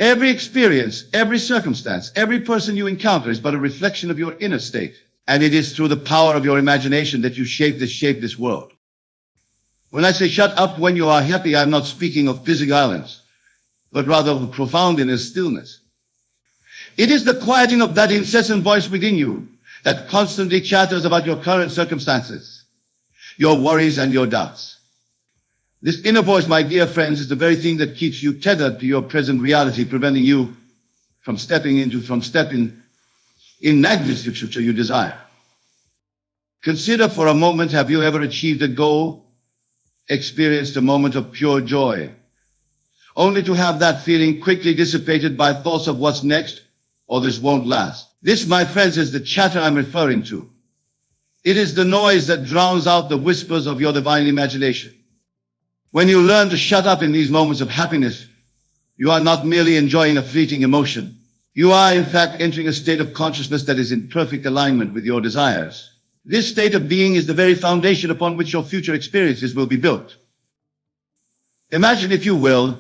Every experience, every circumstance, every person you encounter is but a reflection of your inner state. And it is through the power of your imagination that you shape this world. When I say shut up when you are happy, I'm not speaking of physical islands, but rather of a profound inner stillness. It is the quieting of that incessant voice within you that constantly chatters about your current circumstances, your worries and your doubts. This inner voice, my dear friends, is the very thing that keeps you tethered to your present reality, preventing you from stepping in magnitude future you desire. Consider for a moment, have you ever achieved a goal, experienced a moment of pure joy, only to have that feeling quickly dissipated by thoughts of what's next, or this won't last? This, my friends, is the chatter I'm referring to. It is the noise that drowns out the whispers of your divine imagination. When you learn to shut up in these moments of happiness, you are not merely enjoying a fleeting emotion. You are, in fact, entering a state of consciousness that is in perfect alignment with your desires. This state of being is the very foundation upon which your future experiences will be built. Imagine, if you will,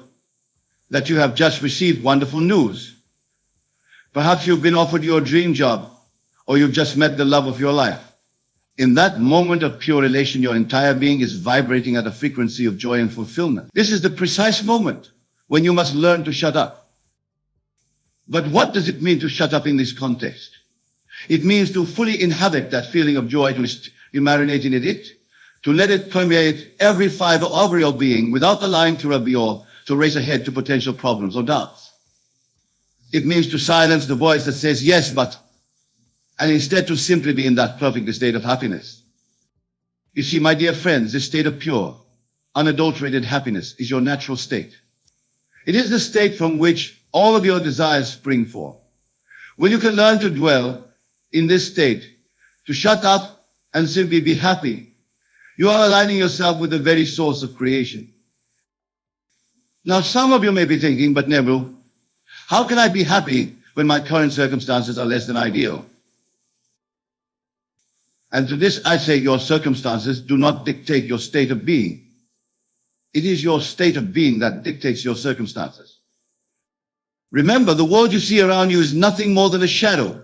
that you have just received wonderful news. Perhaps you've been offered your dream job, or you've just met the love of your life. In that moment of pure elation, your entire being is vibrating at a frequency of joy and fulfillment. This is the precise moment when you must learn to shut up. But what does it mean to shut up in this context? It means to fully inhabit that feeling of joy, to marinate in it, to let it permeate every fiber of your being without allowing therapy or to race ahead to potential problems or doubts. It means to silence the voice that says yes, but, and instead to simply be in that perfect state of happiness. You see, my dear friends, this state of pure, unadulterated happiness is your natural state. It is the state from which all of your desires spring forth. When you can learn to dwell in this state, to shut up and simply be happy, you are aligning yourself with the very source of creation. Now, some of you may be thinking, but Neville, how can I be happy when my current circumstances are less than ideal? And to this I say, your circumstances do not dictate your state of being. It is your state of being that dictates your circumstances. Remember, the world you see around you is nothing more than a shadow,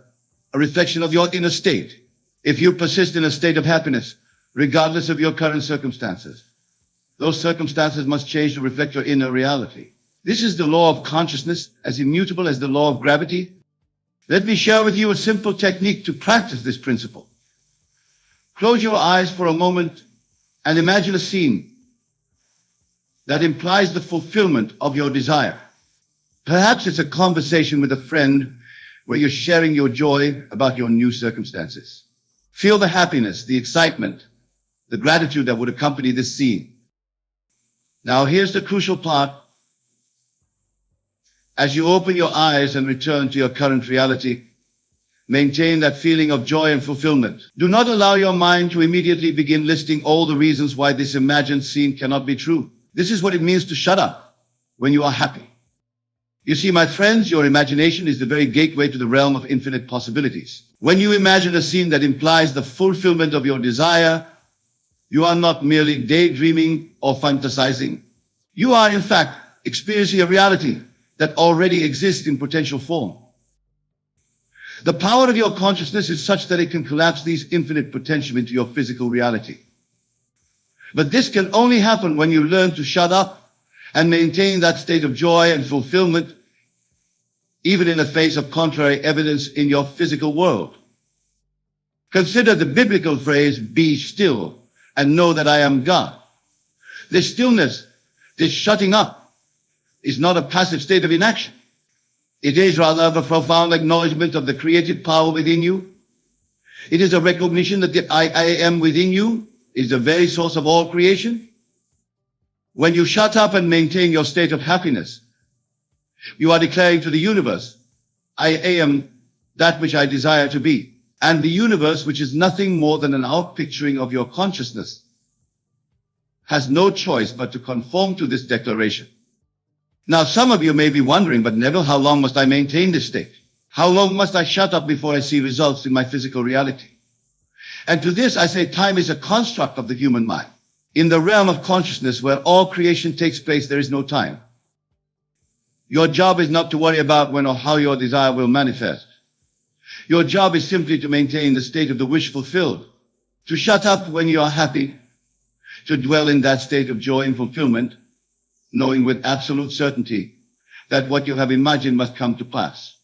a reflection of your inner state. If you persist in a state of happiness, regardless of your current circumstances, those circumstances must change to reflect your inner reality. This is the law of consciousness, as immutable as the law of gravity. Let me share with you a simple technique to practice this principle. Close your eyes for a moment and imagine a scene that implies the fulfillment of your desire. Perhaps it's a conversation with a friend where you're sharing your joy about your new circumstances. Feel the happiness, the excitement, the gratitude that would accompany this scene. Now, here's the crucial part. As you open your eyes and return to your current reality, maintain that feeling of joy and fulfillment. Do not allow your mind to immediately begin listing all the reasons why this imagined scene cannot be true. This is what it means to shut up when you are happy. You see, my friends, your imagination is the very gateway to the realm of infinite possibilities. When you imagine a scene that implies the fulfillment of your desire, you are not merely daydreaming or fantasizing. You are, in fact, experiencing a reality that already exists in potential form. The power of your consciousness is such that it can collapse these infinite potential into your physical reality. But this can only happen when you learn to shut up and maintain that state of joy and fulfillment, even in the face of contrary evidence in your physical world. Consider the biblical phrase, "Be still and know that I am God." This stillness, this shutting up, is not a passive state of inaction. It is rather a profound acknowledgement of the creative power within you. It is a recognition that the I am within you is the very source of all creation. When you shut up and maintain your state of happiness, you are declaring to the universe, I am that which I desire to be. And the universe, which is nothing more than an outpicturing of your consciousness, has no choice but to conform to this declaration. Now, some of you may be wondering, but Neville, how long must I maintain this state? How long must I shut up before I see results in my physical reality? And to this I say, time is a construct of the human mind. In the realm of consciousness where all creation takes place, there is no time. Your job is not to worry about when or how your desire will manifest. Your job is simply to maintain the state of the wish fulfilled, to shut up when you are happy, to dwell in that state of joy and fulfillment, knowing with absolute certainty that what you have imagined must come to pass.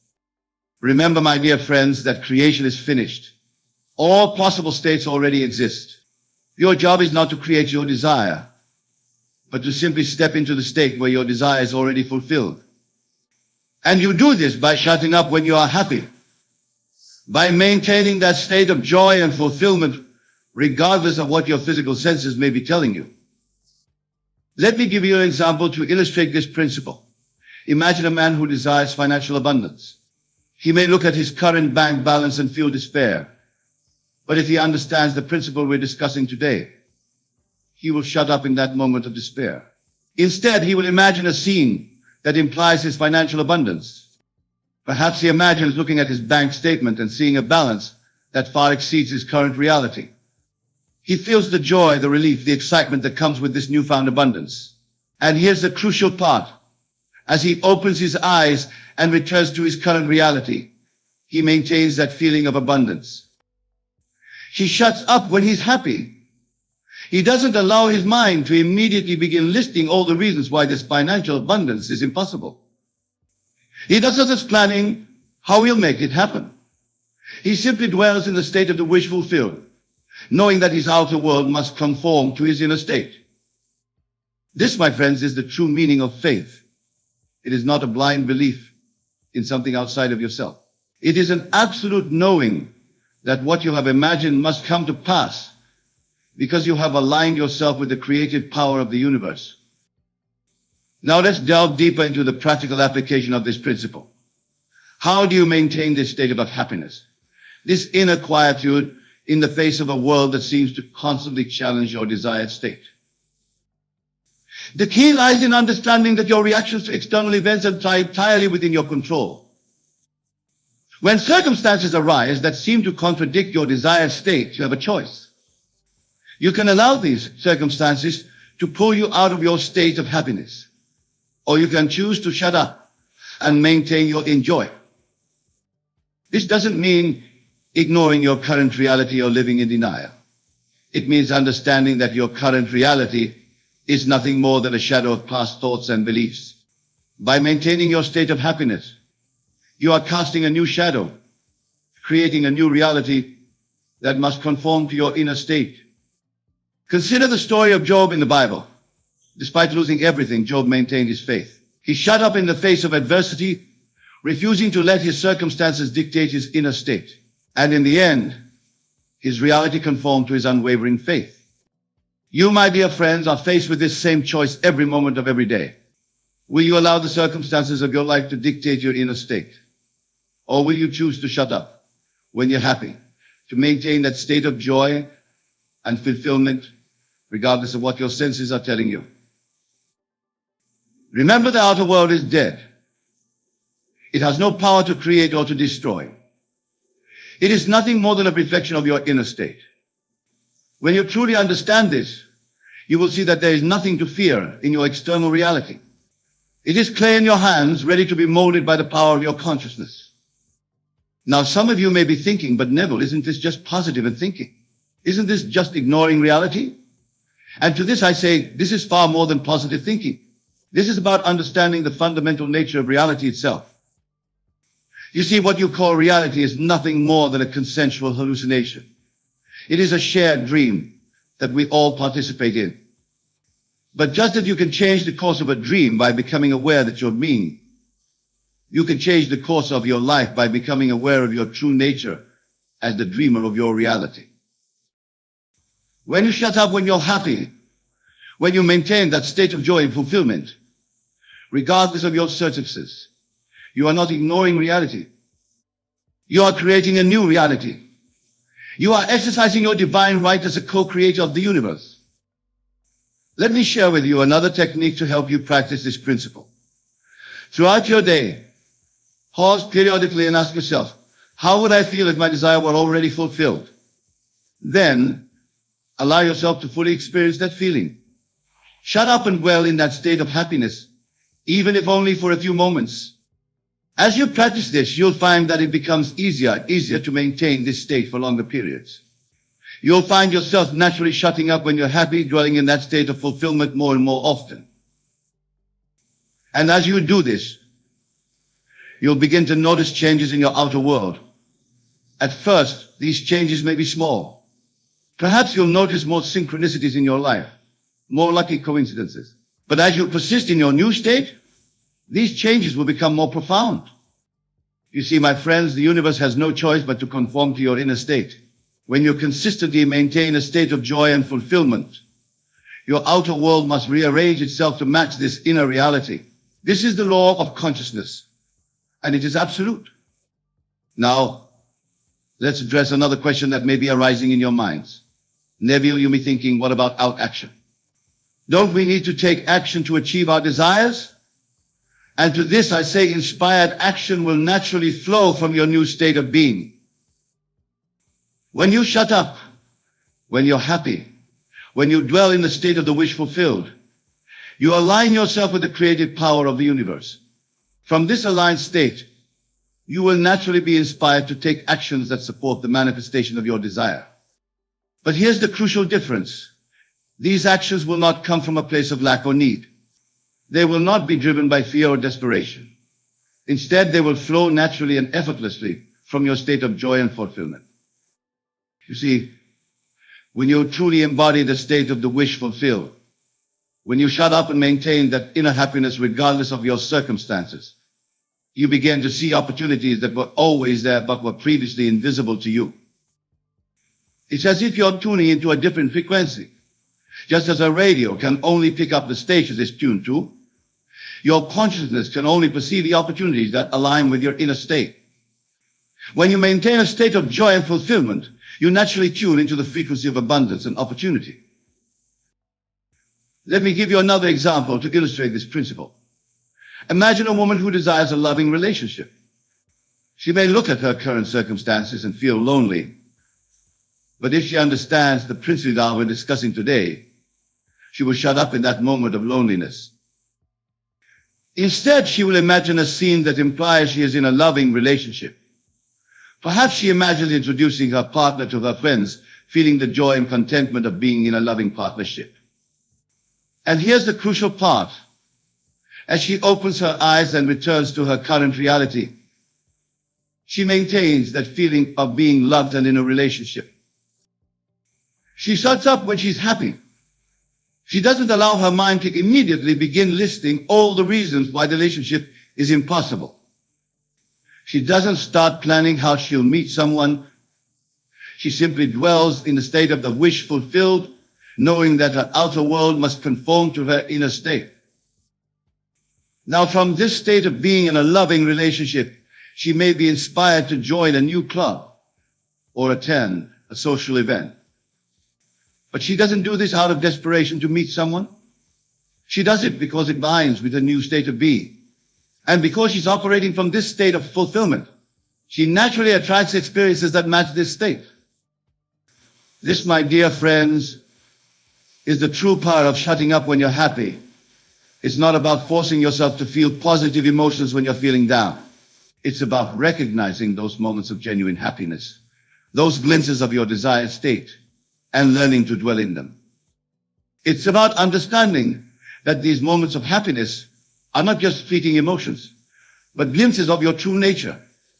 Remember, my dear friends, that creation is finished. All possible states already exist. Your job is not to create your desire, but to simply step into the state where your desire is already fulfilled. And you do this by shutting up when you are happy, by maintaining that state of joy and fulfillment, regardless of what your physical senses may be telling you. Let me give you an example to illustrate this principle. Imagine a man who desires financial abundance. He may look at his current bank balance and feel despair. But if he understands the principle we're discussing today, he will shut up in that moment of despair. Instead, he will imagine a scene that implies his financial abundance. Perhaps he imagines looking at his bank statement and seeing a balance that far exceeds his current reality. He feels the joy, the relief, the excitement that comes with this newfound abundance. And here's the crucial part. As he opens his eyes and returns to his current reality, he maintains that feeling of abundance. He shuts up when he's happy. He doesn't allow his mind to immediately begin listing all the reasons why this financial abundance is impossible. He doesn't just planning how he'll make it happen. He simply dwells in the state of the wish fulfilled, knowing that his outer world must conform to his inner state. This, my friends, is the true meaning of faith. It is not a blind belief in something outside of yourself. It is an absolute knowing that what you have imagined must come to pass because you have aligned yourself with the creative power of the universe. Now let's delve deeper into the practical application of this principle. How do you maintain this state of happiness, this inner quietude in the face of a world that seems to constantly challenge your desired state? The key lies in understanding that your reactions to external events are entirely within your control. When circumstances arise that seem to contradict your desired state, you have a choice. You can allow these circumstances to pull you out of your state of happiness, or you can choose to shut up and maintain your joy. This doesn't mean ignoring your current reality or living in denial. It means understanding that your current reality is nothing more than a shadow of past thoughts and beliefs. By maintaining your state of happiness, you are casting a new shadow, creating a new reality that must conform to your inner state. Consider the story of Job in the Bible. Despite losing everything, Job maintained his faith. He shut up in the face of adversity, refusing to let his circumstances dictate his inner state. And in the end, his reality conformed to his unwavering faith. You, my dear friends, are faced with this same choice every moment of every day. Will you allow the circumstances of your life to dictate your inner state? Or will you choose to shut up when you're happy, to maintain that state of joy and fulfillment, regardless of what your senses are telling you? Remember, the outer world is dead. It has no power to create or to destroy. It is nothing more than a reflection of your inner state. When you truly understand this, you will see that there is nothing to fear in your external reality. It is clay in your hands, ready to be molded by the power of your consciousness. Now, some of you may be thinking, but Neville, isn't this just positive and thinking? Isn't this just ignoring reality? And to this I say, this is far more than positive thinking. This is about understanding the fundamental nature of reality itself. You see, what you call reality is nothing more than a consensual hallucination. It is a shared dream that we all participate in. But just as you can change the course of a dream by becoming aware that you're dreaming, you can change the course of your life by becoming aware of your true nature as the dreamer of your reality. When you shut up when you're happy, when you maintain that state of joy and fulfillment, regardless of your circumstances, you are not ignoring reality. You are creating a new reality. You are exercising your divine right as a co-creator of the universe. Let me share with you another technique to help you practice this principle. Throughout your day, pause periodically and ask yourself, how would I feel if my desire were already fulfilled? Then, allow yourself to fully experience that feeling. Shut up and dwell in that state of happiness even if only for a few moments. As you practice this, you'll find that it becomes easier to maintain this state for longer periods. You'll find yourself naturally shutting up when you're happy, dwelling in that state of fulfillment more and more often. And as you do this, you'll begin to notice changes in your outer world. At first, these changes may be small. Perhaps you'll notice more synchronicities in your life, more lucky coincidences. But as you persist in your new state, these changes will become more profound. You see, my friends, the universe has no choice but to conform to your inner state. When you consistently maintain a state of joy and fulfillment, your outer world must rearrange itself to match this inner reality. This is the law of consciousness, and it is absolute. Now, let's address another question that may be arising in your minds. Neville, you may be thinking, what about out action? Don't we need to take action to achieve our desires? And to this I say, inspired action will naturally flow from your new state of being. When you shut up, when you're happy, when you dwell in the state of the wish fulfilled, you align yourself with the creative power of the universe. From this aligned state, you will naturally be inspired to take actions that support the manifestation of your desire. But here's the crucial difference. These actions will not come from a place of lack or need. They will not be driven by fear or desperation. Instead, they will flow naturally and effortlessly from your state of joy and fulfillment. You see, when you truly embody the state of the wish fulfilled, when you shut up and maintain that inner happiness regardless of your circumstances, you begin to see opportunities that were always there but were previously invisible to you. It's as if you're tuning into a different frequency. Just as a radio can only pick up the stations it's tuned to, your consciousness can only perceive the opportunities that align with your inner state. When you maintain a state of joy and fulfillment, you naturally tune into the frequency of abundance and opportunity. Let me give you another example to illustrate this principle. Imagine a woman who desires a loving relationship. She may look at her current circumstances and feel lonely. But if she understands the principle that we're discussing today, she will shut up in that moment of loneliness. Instead, she will imagine a scene that implies she is in a loving relationship. Perhaps she imagines introducing her partner to her friends, feeling the joy and contentment of being in a loving partnership. And here's the crucial part. As she opens her eyes and returns to her current reality, she maintains that feeling of being loved and in a relationship. She shuts up when she's happy. She doesn't allow her mind to immediately begin listing all the reasons why the relationship is impossible. She doesn't start planning how she'll meet someone. She simply dwells in the state of the wish fulfilled, knowing that her outer world must conform to her inner state. Now, from this state of being in a loving relationship, she may be inspired to join a new club or attend a social event. But she doesn't do this out of desperation to meet someone. She does it because it aligns with her new state of being. And because she's operating from this state of fulfillment, she naturally attracts experiences that match this state. This, my dear friends, is the true power of shutting up when you're happy. It's not about forcing yourself to feel positive emotions when you're feeling down. It's about recognizing those moments of genuine happiness, those glimpses of your desired state, and learning to dwell in them. It's about understanding that these moments of happiness are not just fleeting emotions, but glimpses of your true nature.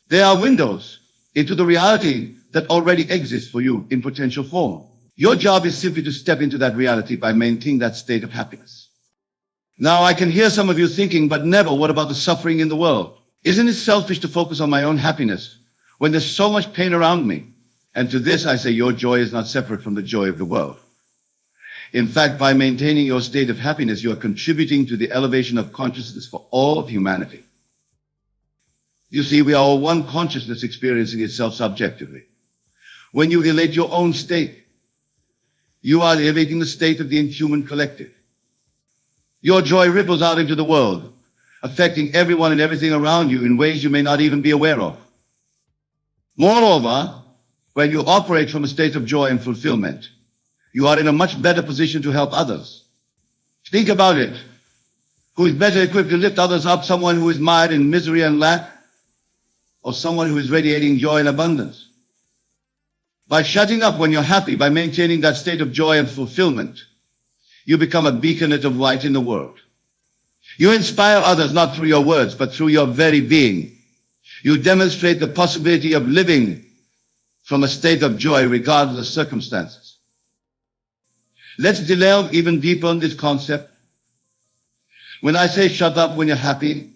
They are windows into the reality that already exists for you in potential form. Your job is simply to step into that reality by maintaining that state of happiness. Now, I can hear some of you thinking, but Neville, what about the suffering in the world? Isn't it selfish to focus on my own happiness when there's so much pain around me? And to this I say, your joy is not separate from the joy of the world. In fact, by maintaining your state of happiness, you are contributing to the elevation of consciousness for all of humanity. You see, we are all one consciousness experiencing itself subjectively. When you elevate your own state, you are elevating the state of the inhuman collective. Your joy ripples out into the world, affecting everyone and everything around you in ways you may not even be aware of. Moreover, when you operate from a state of joy and fulfillment, you are in a much better position to help others. Think about it. Who is better equipped to lift others up, someone who is mired in misery and lack, or someone who is radiating joy and abundance? By shutting up when you're happy, by maintaining that state of joy and fulfillment, you become a beaconlet of light in the world. You inspire others not through your words, but through your very being. You demonstrate the possibility of living from a state of joy regardless of circumstances. Let's delve even deeper on this concept. When I say shut up when you're happy,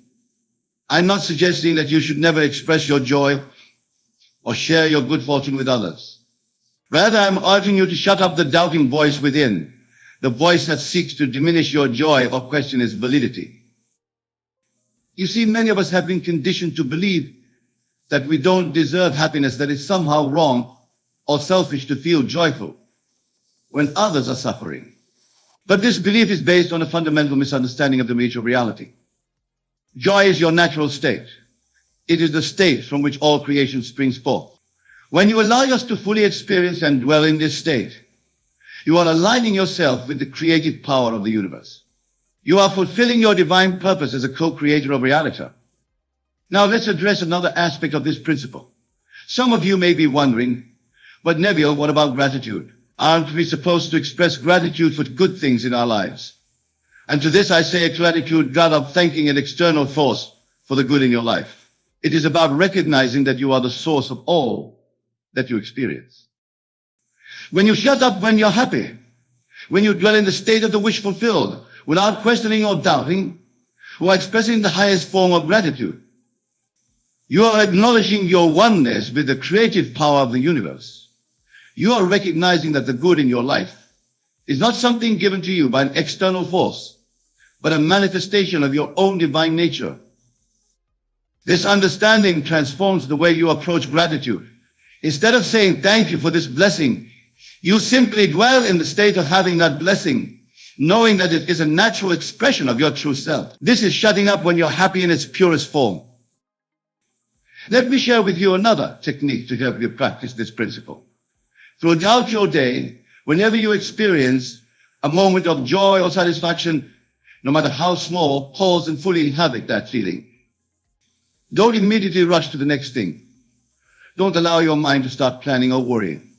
I'm not suggesting that you should never express your joy or share your good fortune with others. Rather, I'm urging you to shut up the doubting voice within, the voice that seeks to diminish your joy or question its validity. You see, many of us have been conditioned to believe that we don't deserve happiness, that it's somehow wrong or selfish to feel joyful when others are suffering. But this belief is based on a fundamental misunderstanding of the nature of reality. Joy is your natural state. It is the state from which all creation springs forth. When you allow yourself to fully experience and dwell in this state, you are aligning yourself with the creative power of the universe. You are fulfilling your divine purpose as a co-creator of reality. Now let's address another aspect of this principle. Some of you may be wondering, but Neville, what about gratitude? Aren't we supposed to express gratitude for good things in our lives? And to this I say gratitude, God, of thanking an external force for the good in your life. It is about recognizing that you are the source of all that you experience. When you shut up when you're happy, when you dwell in the state of the wish fulfilled, without questioning or doubting, or expressing the highest form of gratitude, you are acknowledging your oneness with the creative power of the universe. You are recognizing that the good in your life is not something given to you by an external force, but a manifestation of your own divine nature. This understanding transforms the way you approach gratitude. Instead of saying thank you for this blessing, you simply dwell in the state of having that blessing, knowing that it is a natural expression of your true self. This is shutting up when you're happy in its purest form. Let me share with you another technique to help you practice this principle. Throughout your day, whenever you experience a moment of joy or satisfaction, no matter how small, pause and fully inhabit that feeling. Don't immediately rush to the next thing. Don't allow your mind to start planning or worrying.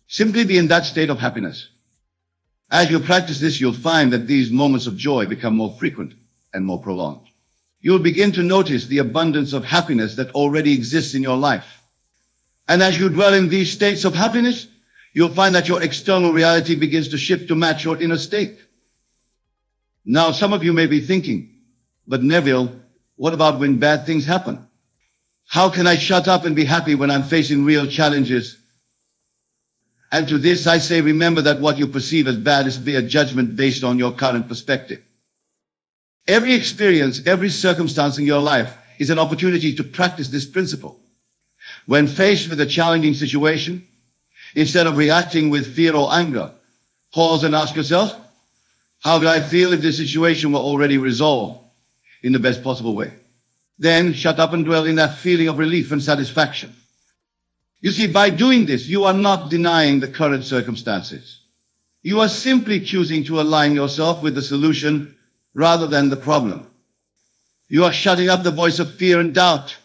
Simply be in that state of happiness. As you practice this, you'll find that these moments of joy become more frequent and more prolonged. You'll begin to notice the abundance of happiness that already exists in your life. And as you dwell in these states of happiness, you'll find that your external reality begins to shift to match your inner state. Now, some of you may be thinking, but Neville, what about when bad things happen? How can I shut up and be happy when I'm facing real challenges? And to this I say, remember that what you perceive as bad is a judgment based on your current perspective. Every experience, every circumstance in your life is an opportunity to practice this principle. When faced with a challenging situation, instead of reacting with fear or anger, pause and ask yourself, how do I feel if this situation were already resolved in the best possible way? Then shut up and dwell in that feeling of relief and satisfaction. You see, by doing this, you are not denying the current circumstances. You are simply choosing to align yourself with the solution rather than the problem. You are shutting up the voice of fear and doubt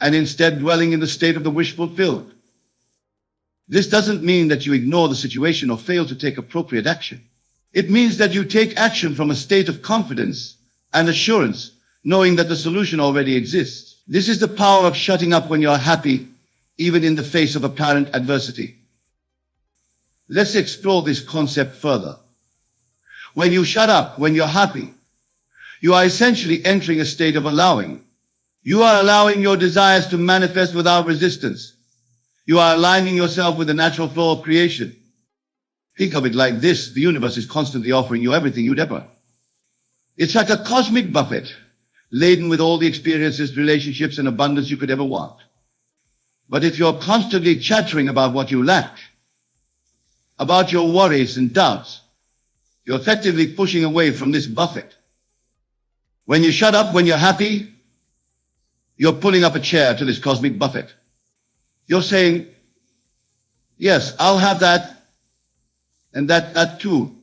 and instead dwelling in the state of the wish fulfilled. This doesn't mean that you ignore the situation or fail to take appropriate action. It means that you take action from a state of confidence and assurance, knowing that the solution already exists. This is the power of shutting up when you're happy, even in the face of apparent adversity. Let's explore this concept further. When you shut up, when you're happy, you are essentially entering a state of allowing. You are allowing your desires to manifest without resistance. You are aligning yourself with the natural flow of creation. Think of it like this. The universe is constantly offering you everything you'd ever. It's like a cosmic buffet, laden with all the experiences, relationships, and abundance you could ever want. But if you're constantly chattering about what you lack, about your worries and doubts, you're effectively pushing away from this buffet. When you shut up, when you're happy, you're pulling up a chair to this cosmic buffet. You're saying, yes, I'll have that, and that too.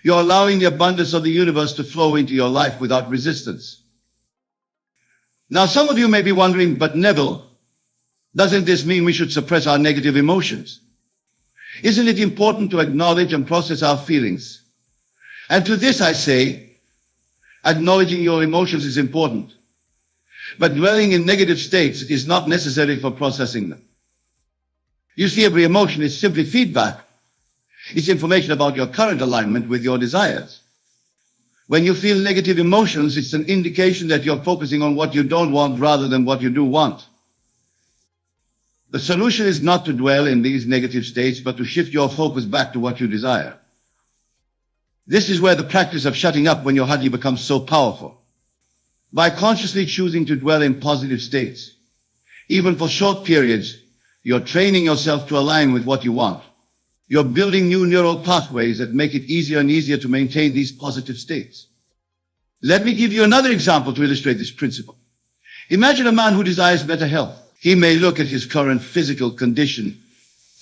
You're allowing the abundance of the universe to flow into your life without resistance. Now, some of you may be wondering, but Neville, doesn't this mean we should suppress our negative emotions? Isn't it important to acknowledge and process our feelings? And to this I say, acknowledging your emotions is important, but dwelling in negative states is not necessary for processing them. You see, every emotion is simply feedback. It's information about your current alignment with your desires. When you feel negative emotions, it's an indication that you're focusing on what you don't want rather than what you do want. The solution is not to dwell in these negative states, but to shift your focus back to what you desire. This is where the practice of shutting up when you're happy becomes so powerful. By consciously choosing to dwell in positive states, even for short periods, you're training yourself to align with what you want. You're building new neural pathways that make it easier and easier to maintain these positive states. Let me give you another example to illustrate this principle. Imagine a man who desires better health. He may look at his current physical condition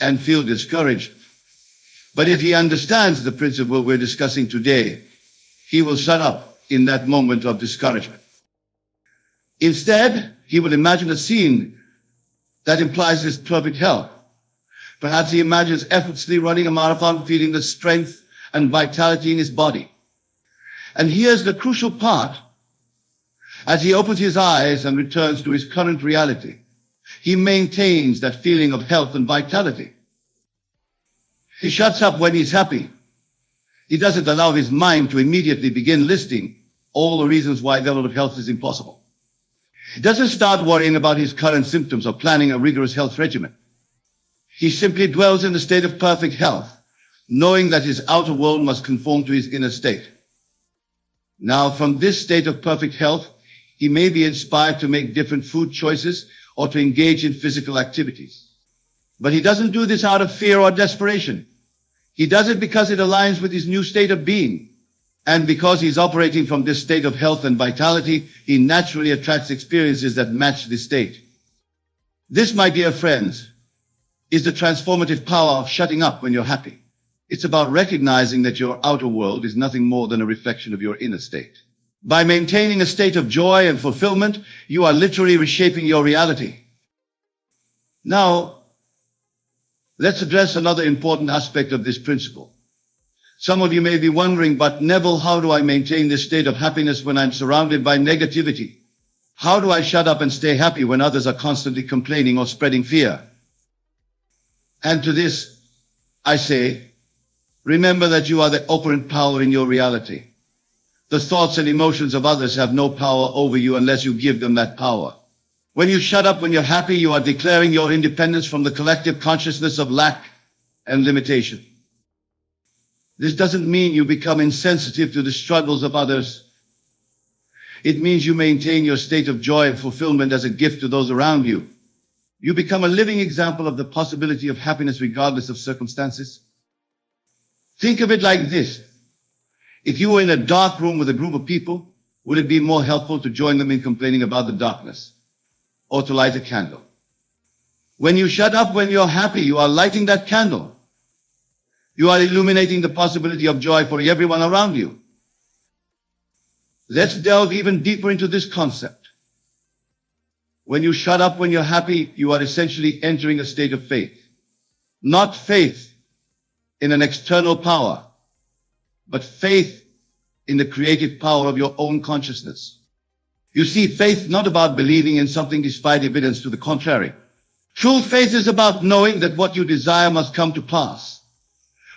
and feel discouraged. But if he understands the principle we're discussing today, he will shut up in that moment of discouragement. Instead, he will imagine a scene that implies his perfect health. Perhaps he imagines effortlessly running a marathon, feeling the strength and vitality in his body. And here's the crucial part. As he opens his eyes and returns to his current reality, he maintains that feeling of health and vitality. He shuts up when he's happy. He doesn't allow his mind to immediately begin listing all the reasons why level of health is impossible. He doesn't start worrying about his current symptoms or planning a rigorous health regimen. He simply dwells in the state of perfect health, knowing that his outer world must conform to his inner state. Now, from this state of perfect health, he may be inspired to make different food choices or to engage in physical activities. But he doesn't do this out of fear or desperation. He does it because it aligns with his new state of being. And because he's operating from this state of health and vitality, he naturally attracts experiences that match this state. This, my dear friends, is the transformative power of shutting up when you're happy. It's about recognizing that your outer world is nothing more than a reflection of your inner state. By maintaining a state of joy and fulfillment, you are literally reshaping your reality. Now, let's address another important aspect of this principle. Some of you may be wondering, but Neville, how do I maintain this state of happiness when I'm surrounded by negativity? How do I shut up and stay happy when others are constantly complaining or spreading fear? And to this, I say, remember that you are the operant power in your reality. The thoughts and emotions of others have no power over you unless you give them that power. When you shut up when you're happy, you are declaring your independence from the collective consciousness of lack and limitation. This doesn't mean you become insensitive to the struggles of others. It means you maintain your state of joy and fulfillment as a gift to those around you. You become a living example of the possibility of happiness regardless of circumstances. Think of it like this. If you were in a dark room with a group of people, would it be more helpful to join them in complaining about the darkness or to light a candle? When you shut up when you're happy, you are lighting that candle. You are illuminating the possibility of joy for everyone around you. Let's delve even deeper into this concept. When you shut up when you're happy, you are essentially entering a state of faith. Not faith in an external power, but faith in the creative power of your own consciousness. You see, faith not about believing in something despite evidence to the contrary. True faith is about knowing that what you desire must come to pass,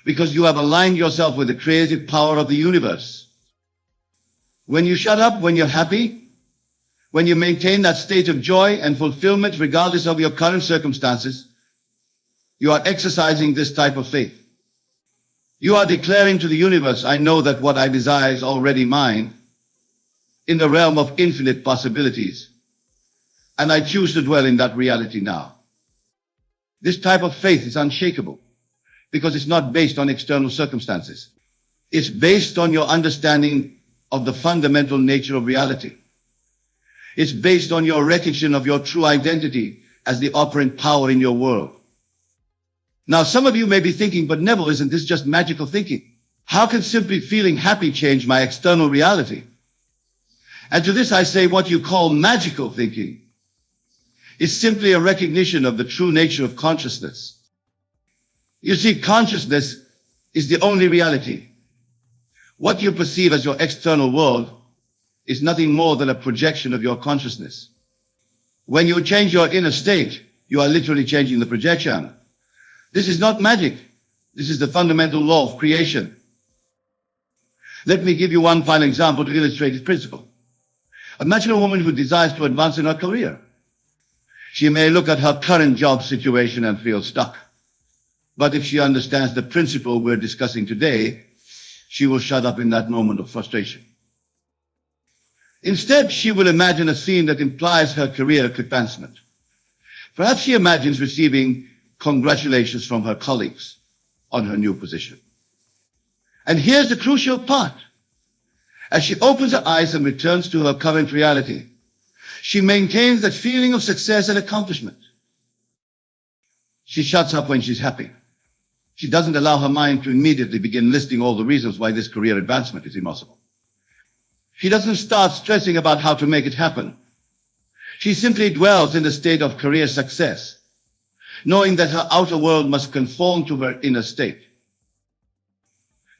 because you have aligned yourself with the creative power of the universe. When you shut up when you're happy, when you maintain that state of joy and fulfillment regardless of your current circumstances, you are exercising this type of faith. You are declaring to the universe, I know that what I desire is already mine, in the realm of infinite possibilities, and I choose to dwell in that reality now. This type of faith is unshakable, because it's not based on external circumstances. It's based on your understanding of the fundamental nature of reality. It's based on your recognition of your true identity as the operant power in your world. Now, some of you may be thinking, but Neville, isn't this just magical thinking? How can simply feeling happy change my external reality? And to this I say what you call magical thinking is simply a recognition of the true nature of consciousness. You see, consciousness is the only reality. What you perceive as your external world is nothing more than a projection of your consciousness. When you change your inner state, you are literally changing the projection. This is not magic. This is the fundamental law of creation. Let me give you one final example to illustrate this principle. Imagine a woman who desires to advance in her career. She may look at her current job situation and feel stuck. But if she understands the principle we're discussing today, she will shut up in that moment of frustration. Instead, she will imagine a scene that implies her career advancement. Perhaps she imagines receiving congratulations from her colleagues on her new position. And here's the crucial part. As she opens her eyes and returns to her current reality, she maintains that feeling of success and accomplishment. She shuts up when she's happy. She doesn't allow her mind to immediately begin listing all the reasons why this career advancement is impossible. She doesn't start stressing about how to make it happen. She simply dwells in the state of career success, knowing that her outer world must conform to her inner state.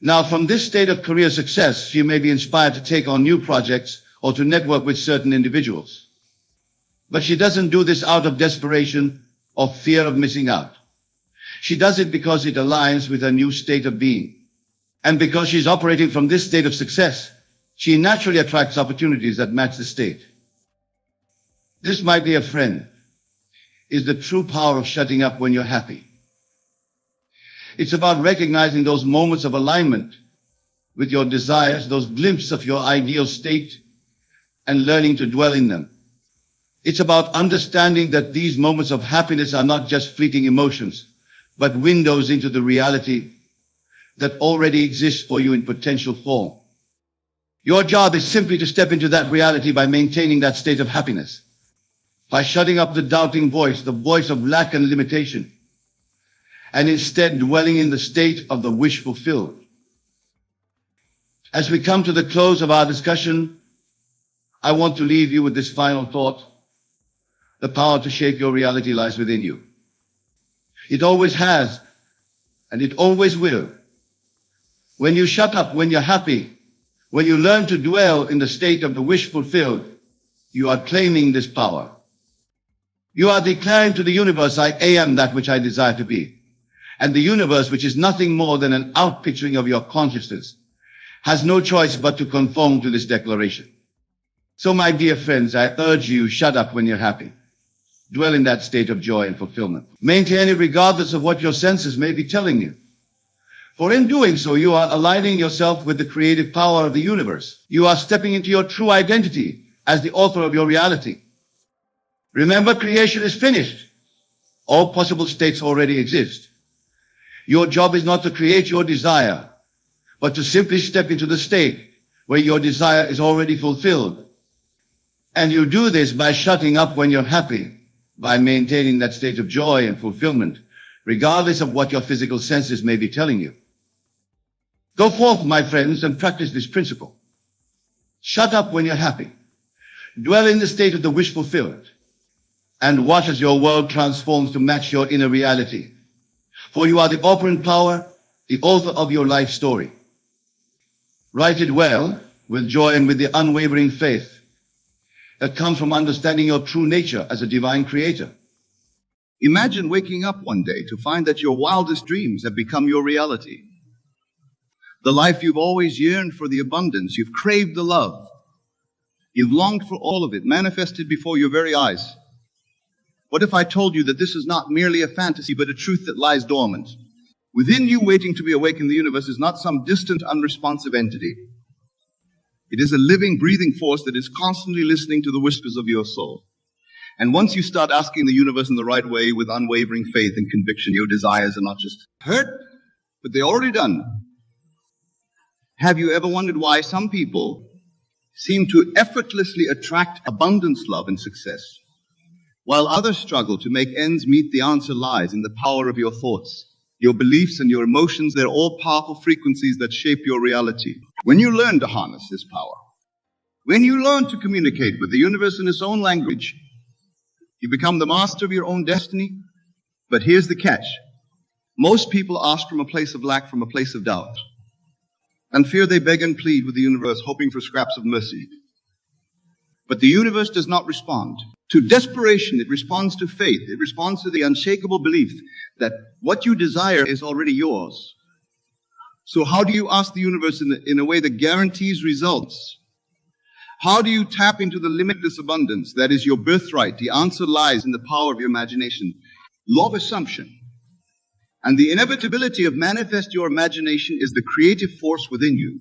Now, from this state of career success, she may be inspired to take on new projects or to network with certain individuals. But she doesn't do this out of desperation or fear of missing out. She does it because it aligns with her new state of being. And because she's operating from this state of success, she naturally attracts opportunities that match the state. This, my dear friend, is the true power of shutting up when you're happy. It's about recognizing those moments of alignment with your desires, those glimpses of your ideal state, and learning to dwell in them. It's about understanding that these moments of happiness are not just fleeting emotions, but windows into the reality that already exists for you in potential form. Your job is simply to step into that reality by maintaining that state of happiness, by shutting up the doubting voice, the voice of lack and limitation, and instead dwelling in the state of the wish fulfilled. As we come to the close of our discussion, I want to leave you with this final thought. The power to shape your reality lies within you. It always has, and it always will. When you shut up, when you're happy, when you learn to dwell in the state of the wish fulfilled, you are claiming this power. You are declaring to the universe, I am that which I desire to be. And the universe, which is nothing more than an outpicturing of your consciousness, has no choice but to conform to this declaration. So, my dear friends, I urge you, shut up when you're happy. Dwell in that state of joy and fulfillment. Maintain it regardless of what your senses may be telling you. For in doing so, you are aligning yourself with the creative power of the universe. You are stepping into your true identity as the author of your reality. Remember, creation is finished. All possible states already exist. Your job is not to create your desire, but to simply step into the state where your desire is already fulfilled. And you do this by shutting up when you're happy, by maintaining that state of joy and fulfillment, regardless of what your physical senses may be telling you. Go forth, my friends, and practice this principle. Shut up when you're happy. Dwell in the state of the wish fulfilled, and watch as your world transforms to match your inner reality. For you are the operant power, the author of your life story. Write it well, with joy and with the unwavering faith that comes from understanding your true nature as a divine creator. Imagine waking up one day to find that your wildest dreams have become your reality. The life you've always yearned for, the abundance, you've craved the love. You've longed for all of it, manifested before your very eyes. What if I told you that this is not merely a fantasy, but a truth that lies dormant? Within you, waiting to be awakened, the universe is not some distant, unresponsive entity. It is a living, breathing force that is constantly listening to the whispers of your soul. And once you start asking the universe in the right way with unwavering faith and conviction, your desires are not just heard, but they're already done. Have you ever wondered why some people seem to effortlessly attract abundance, love, and success, while others struggle to make ends meet? The answer lies in the power of your thoughts. your beliefs and your emotions, they're all powerful frequencies that shape your reality. When you learn to harness this power, when you learn to communicate with the universe in its own language, you become the master of your own destiny. But here's the catch. Most people ask from a place of lack, from a place of doubt. And fear they beg and plead with the universe, hoping for scraps of mercy. But the universe does not respond to desperation. It responds to faith. It responds to the unshakable belief that what you desire is already yours. So how do you ask the universe in a way that guarantees results? How do you tap into the limitless abundance that is your birthright? The answer lies in the power of your imagination. Law of assumption. And the inevitability of manifest your imagination is the creative force within you.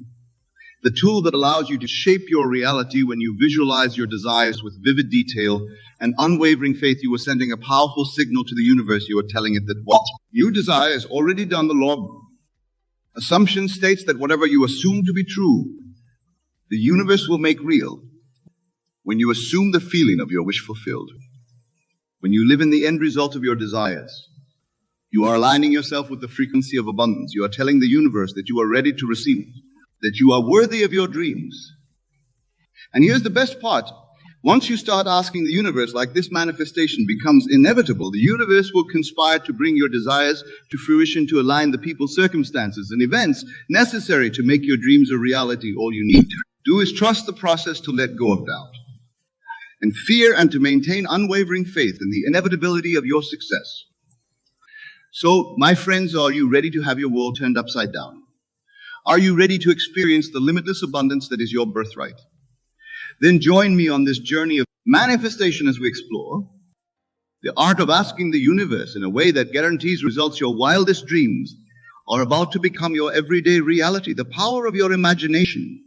The tool that allows you to shape your reality when you visualize your desires with vivid detail and unwavering faith. You are sending a powerful signal to the universe. You are telling it that what you desire is already done. The law of assumption states that whatever you assume to be true, the universe will make real. When you assume the feeling of your wish fulfilled, when you live in the end result of your desires, you are aligning yourself with the frequency of abundance. You are telling the universe that you are ready to receive, that you are worthy of your dreams. And here's the best part. Once you start asking the universe, like this manifestation becomes inevitable, the universe will conspire to bring your desires to fruition, to align the people, circumstances, and events necessary to make your dreams a reality. All you need to do is trust the process, to let go of doubt and fear, and to maintain unwavering faith in the inevitability of your success. So, my friends, are you ready to have your world turned upside down? Are you ready to experience the limitless abundance that is your birthright? Then join me on this journey of manifestation as we explore the art of asking the universe in a way that guarantees results. Your wildest dreams are about to become your everyday reality. The power of your imagination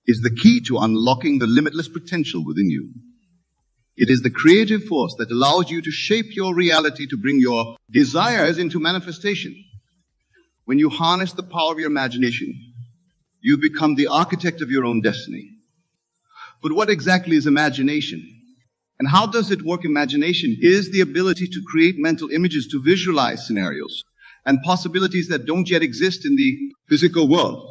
is the key to unlocking the limitless potential within you. It is the creative force that allows you to shape your reality, to bring your desires into manifestation. When you harness the power of your imagination, you become the architect of your own destiny. But what exactly is imagination? And how does it work? Imagination is the ability to create mental images, to visualize scenarios and possibilities that don't yet exist in the physical world.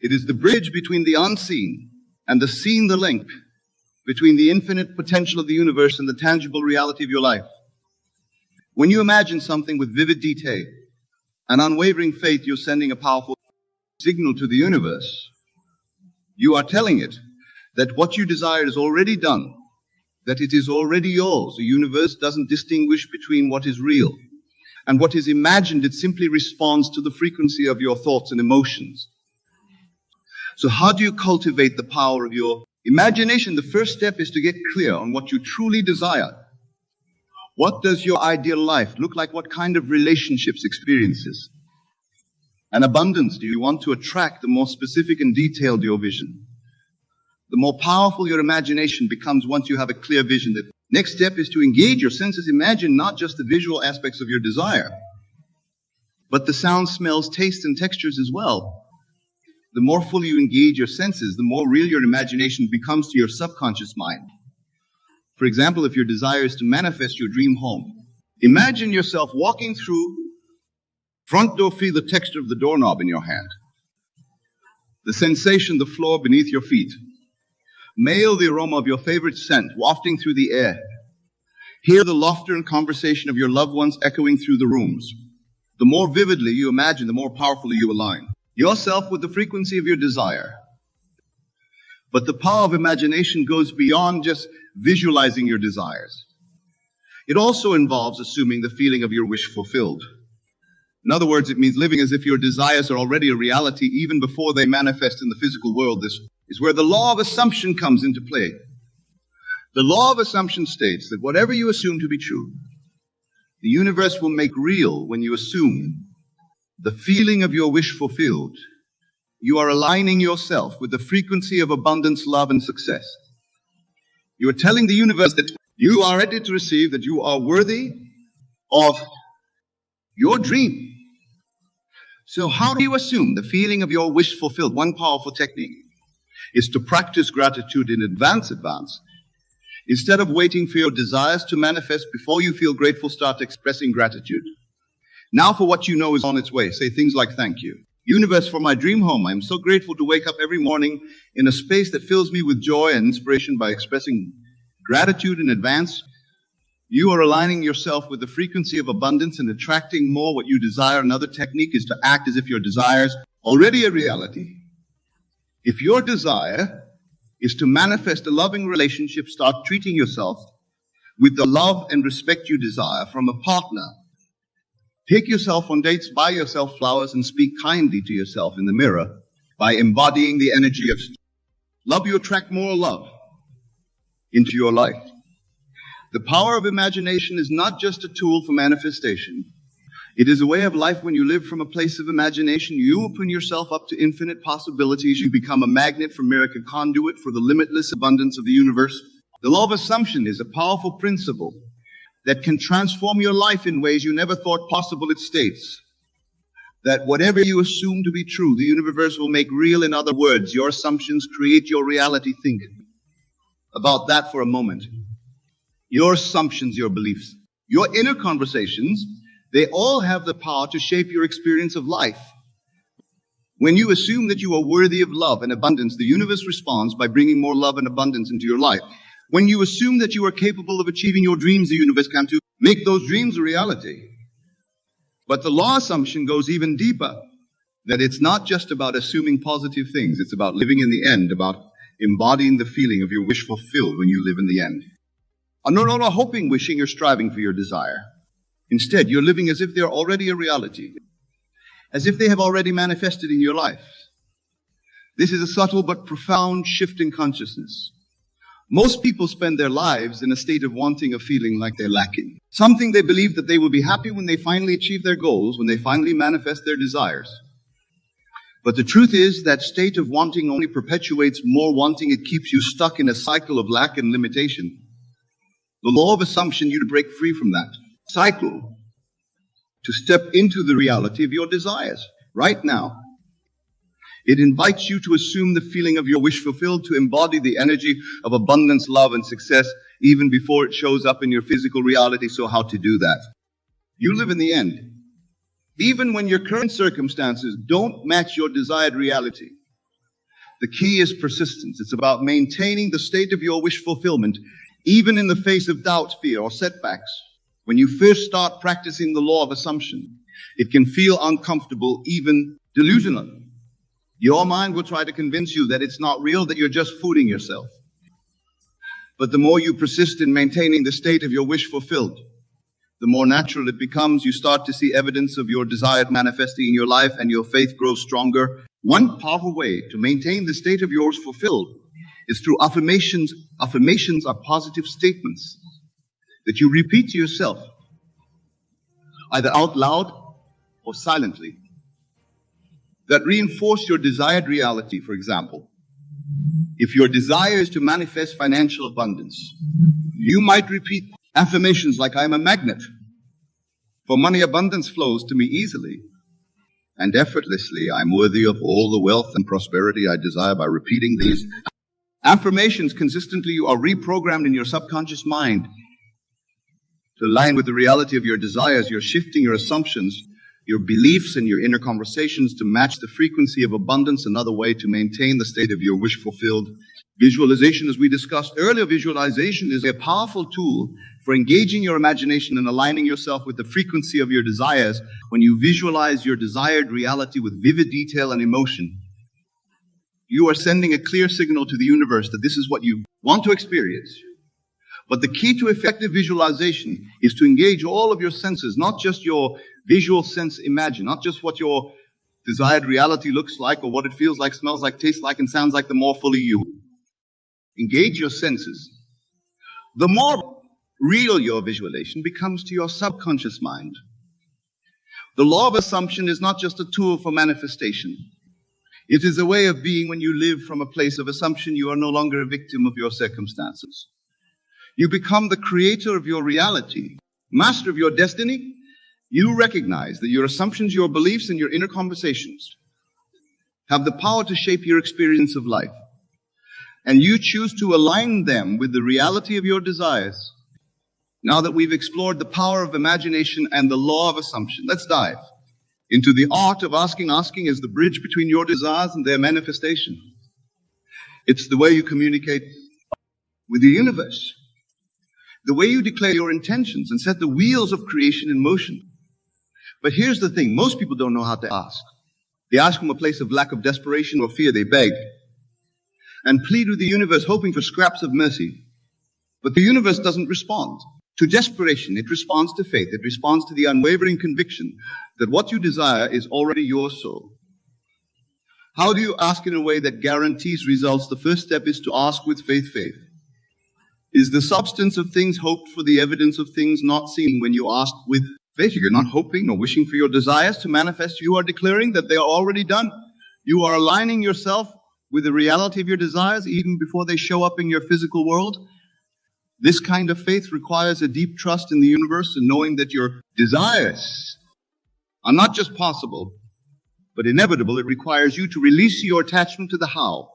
It is the bridge between the unseen and the seen, the link between the infinite potential of the universe and the tangible reality of your life. When you imagine something with vivid detail and unwavering faith, you're sending a powerful signal to the universe. You are telling it that what you desire is already done, that it is already yours. The universe doesn't distinguish between what is real and what is imagined. It simply responds to the frequency of your thoughts and emotions. So how do you cultivate the power of your imagination? The first step is to get clear on what you truly desire. What does your ideal life look like? What kind of relationships, experiences, and abundance do you want to attract? The more specific and detailed your vision, the more powerful your imagination becomes once you have a clear vision. The next step is to engage your senses. Imagine not just the visual aspects of your desire, but the sounds, smells, tastes, and textures as well. The more fully you engage your senses, the more real your imagination becomes to your subconscious mind. For example, if your desire is to manifest your dream home, imagine yourself walking through front door. Feel the texture of the doorknob in your hand, the sensation, the floor beneath your feet. Smell the aroma of your favorite scent wafting through the air. Hear the laughter and conversation of your loved ones echoing through the rooms. The more vividly you imagine, the more powerfully you align yourself with the frequency of your desire. But the power of imagination goes beyond just visualizing your desires. It also involves assuming the feeling of your wish fulfilled. In other words, it means living as if your desires are already a reality even before they manifest in the physical world. This is where the law of assumption comes into play. The law of assumption states that whatever you assume to be true, the universe will make real. When you assume the feeling of your wish fulfilled, you are aligning yourself with the frequency of abundance, love, and success. You are telling the universe that you are ready to receive, that you are worthy of your dream. So how do you assume the feeling of your wish fulfilled? One powerful technique is to practice gratitude in advance. Instead of waiting for your desires to manifest before you feel grateful, start expressing gratitude. Now for what you know is on its way. Say things like, thank you. Universe, for my dream home, I'm so grateful to wake up every morning in a space that fills me with joy and inspiration. By expressing gratitude in advance, you are aligning yourself with the frequency of abundance and attracting more what you desire. Another technique is to act as if your desires are already a reality. If your desire is to manifest a loving relationship, start treating yourself with the love and respect you desire from a partner. Take yourself on dates, buy yourself flowers, and speak kindly to yourself in the mirror. By embodying the energy of love, you attract more love into your life. The power of imagination is not just a tool for manifestation. It is a way of life. When you live from a place of imagination, you open yourself up to infinite possibilities. You become a magnet for miracle, conduit for the limitless abundance of the universe. The law of assumption is a powerful principle that can transform your life in ways you never thought possible. It states that whatever you assume to be true, the universe will make real. In other words, your assumptions create your reality. Think about that for a moment. Your assumptions, your beliefs, your inner conversations, they all have the power to shape your experience of life. When you assume that you are worthy of love and abundance, the universe responds by bringing more love and abundance into your life. When you assume that you are capable of achieving your dreams, the universe can too make those dreams a reality. But the law assumption goes even deeper, that it's not just about assuming positive things. It's about living in the end, about embodying the feeling of your wish fulfilled when you live in the end. No longer hoping, wishing, or striving for your desire. Instead, you're living as if they're already a reality, as if they have already manifested in your life. This is a subtle but profound shift in consciousness. Most people spend their lives in a state of wanting or feeling like they're lacking. Something they believe that they will be happy when they finally achieve their goals, when they finally manifest their desires. But the truth is that state of wanting only perpetuates more wanting. It keeps you stuck in a cycle of lack and limitation. The law of assumption, you to break free from that cycle, to step into the reality of your desires right now. It invites you to assume the feeling of your wish fulfilled, to embody the energy of abundance, love, and success even before it shows up in your physical reality. So how to do that? You live in the end. Even when your current circumstances don't match your desired reality, the key is persistence. It's about maintaining the state of your wish fulfillment, even in the face of doubt, fear, or setbacks. When you first start practicing the law of assumption, it can feel uncomfortable, even delusional. Your mind will try to convince you that it's not real, that you're just fooling yourself. But the more you persist in maintaining the state of your wish fulfilled, the more natural it becomes. You start to see evidence of your desired manifesting in your life, and your faith grows stronger. One powerful way to maintain the state of yours fulfilled is through affirmations. Affirmations are positive statements that you repeat to yourself, either out loud or silently, that reinforce your desired reality. For example, if your desire is to manifest financial abundance, you might repeat affirmations like, I am a magnet for money. Abundance flows to me easily and effortlessly. I'm worthy of all the wealth and prosperity I desire. By repeating these affirmations consistently, you are reprogrammed in your subconscious mind to align with the reality of your desires. You're shifting your assumptions, your beliefs, and your inner conversations to match the frequency of abundance. Another way to maintain the state of your wish fulfilled. Visualization, as we discussed earlier, visualization is a powerful tool for engaging your imagination and aligning yourself with the frequency of your desires. When you visualize your desired reality with vivid detail and emotion, you are sending a clear signal to the universe that this is what you want to experience. But the key to effective visualization is to engage all of your senses, not just your visual sense imagine, not just what your desired reality looks like or what it feels like, smells like, tastes like, and sounds like. The more fully you engage your senses, the more real your visualization becomes to your subconscious mind. The law of assumption is not just a tool for manifestation. It is a way of being. When you live from a place of assumption, you are no longer a victim of your circumstances. You become the creator of your reality, master of your destiny. You recognize that your assumptions, your beliefs, and your inner conversations have the power to shape your experience of life. And you choose to align them with the reality of your desires. Now that we've explored the power of imagination and the law of assumption, let's dive into the art of asking. Asking is the bridge between your desires and their manifestation. It's the way you communicate with the universe, the way you declare your intentions and set the wheels of creation in motion. But here's the thing, most people don't know how to ask. They ask from a place of lack of desperation or fear. They beg and plead with the universe, hoping for scraps of mercy. But the universe doesn't respond to desperation. It responds to faith. It responds to the unwavering conviction that what you desire is already yours. So how do you ask in a way that guarantees results? The first step is to ask with faith. Faith is the substance of things hoped for, the evidence of things not seen. When you ask with faith, you're not hoping or wishing for your desires to manifest. You are declaring that they are already done. You are aligning yourself with the reality of your desires even before they show up in your physical world. This kind of faith requires a deep trust in the universe and knowing that your desires are not just possible, but inevitable. It requires you to release your attachment to the how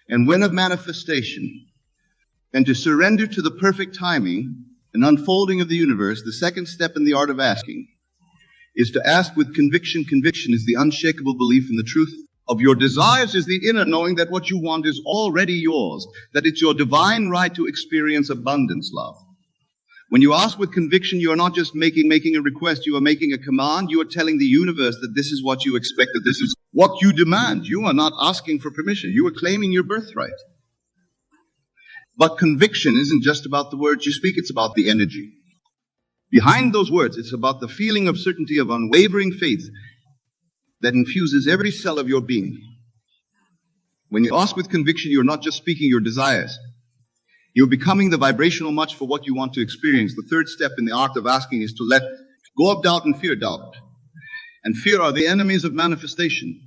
and when of manifestation and to surrender to the perfect timing and unfolding of the universe. The second step in the art of asking is to ask with conviction. Conviction is the unshakable belief in the truth of your desires, is the inner knowing that what you want is already yours, that it's your divine right to experience abundance, love. When you ask with conviction, you are not just making a request, you are making a command. You are telling the universe that this is what you expect, that this is what you demand. You are not asking for permission. You are claiming your birthright. But conviction isn't just about the words you speak, it's about the energy behind those words. It's about the feeling of certainty, of unwavering faith that infuses every cell of your being. When you ask with conviction, you're not just speaking your desires. You're becoming the vibrational match for what you want to experience. The third step in the art of asking is to let go of doubt and fear. Doubt and fear are the enemies of manifestation.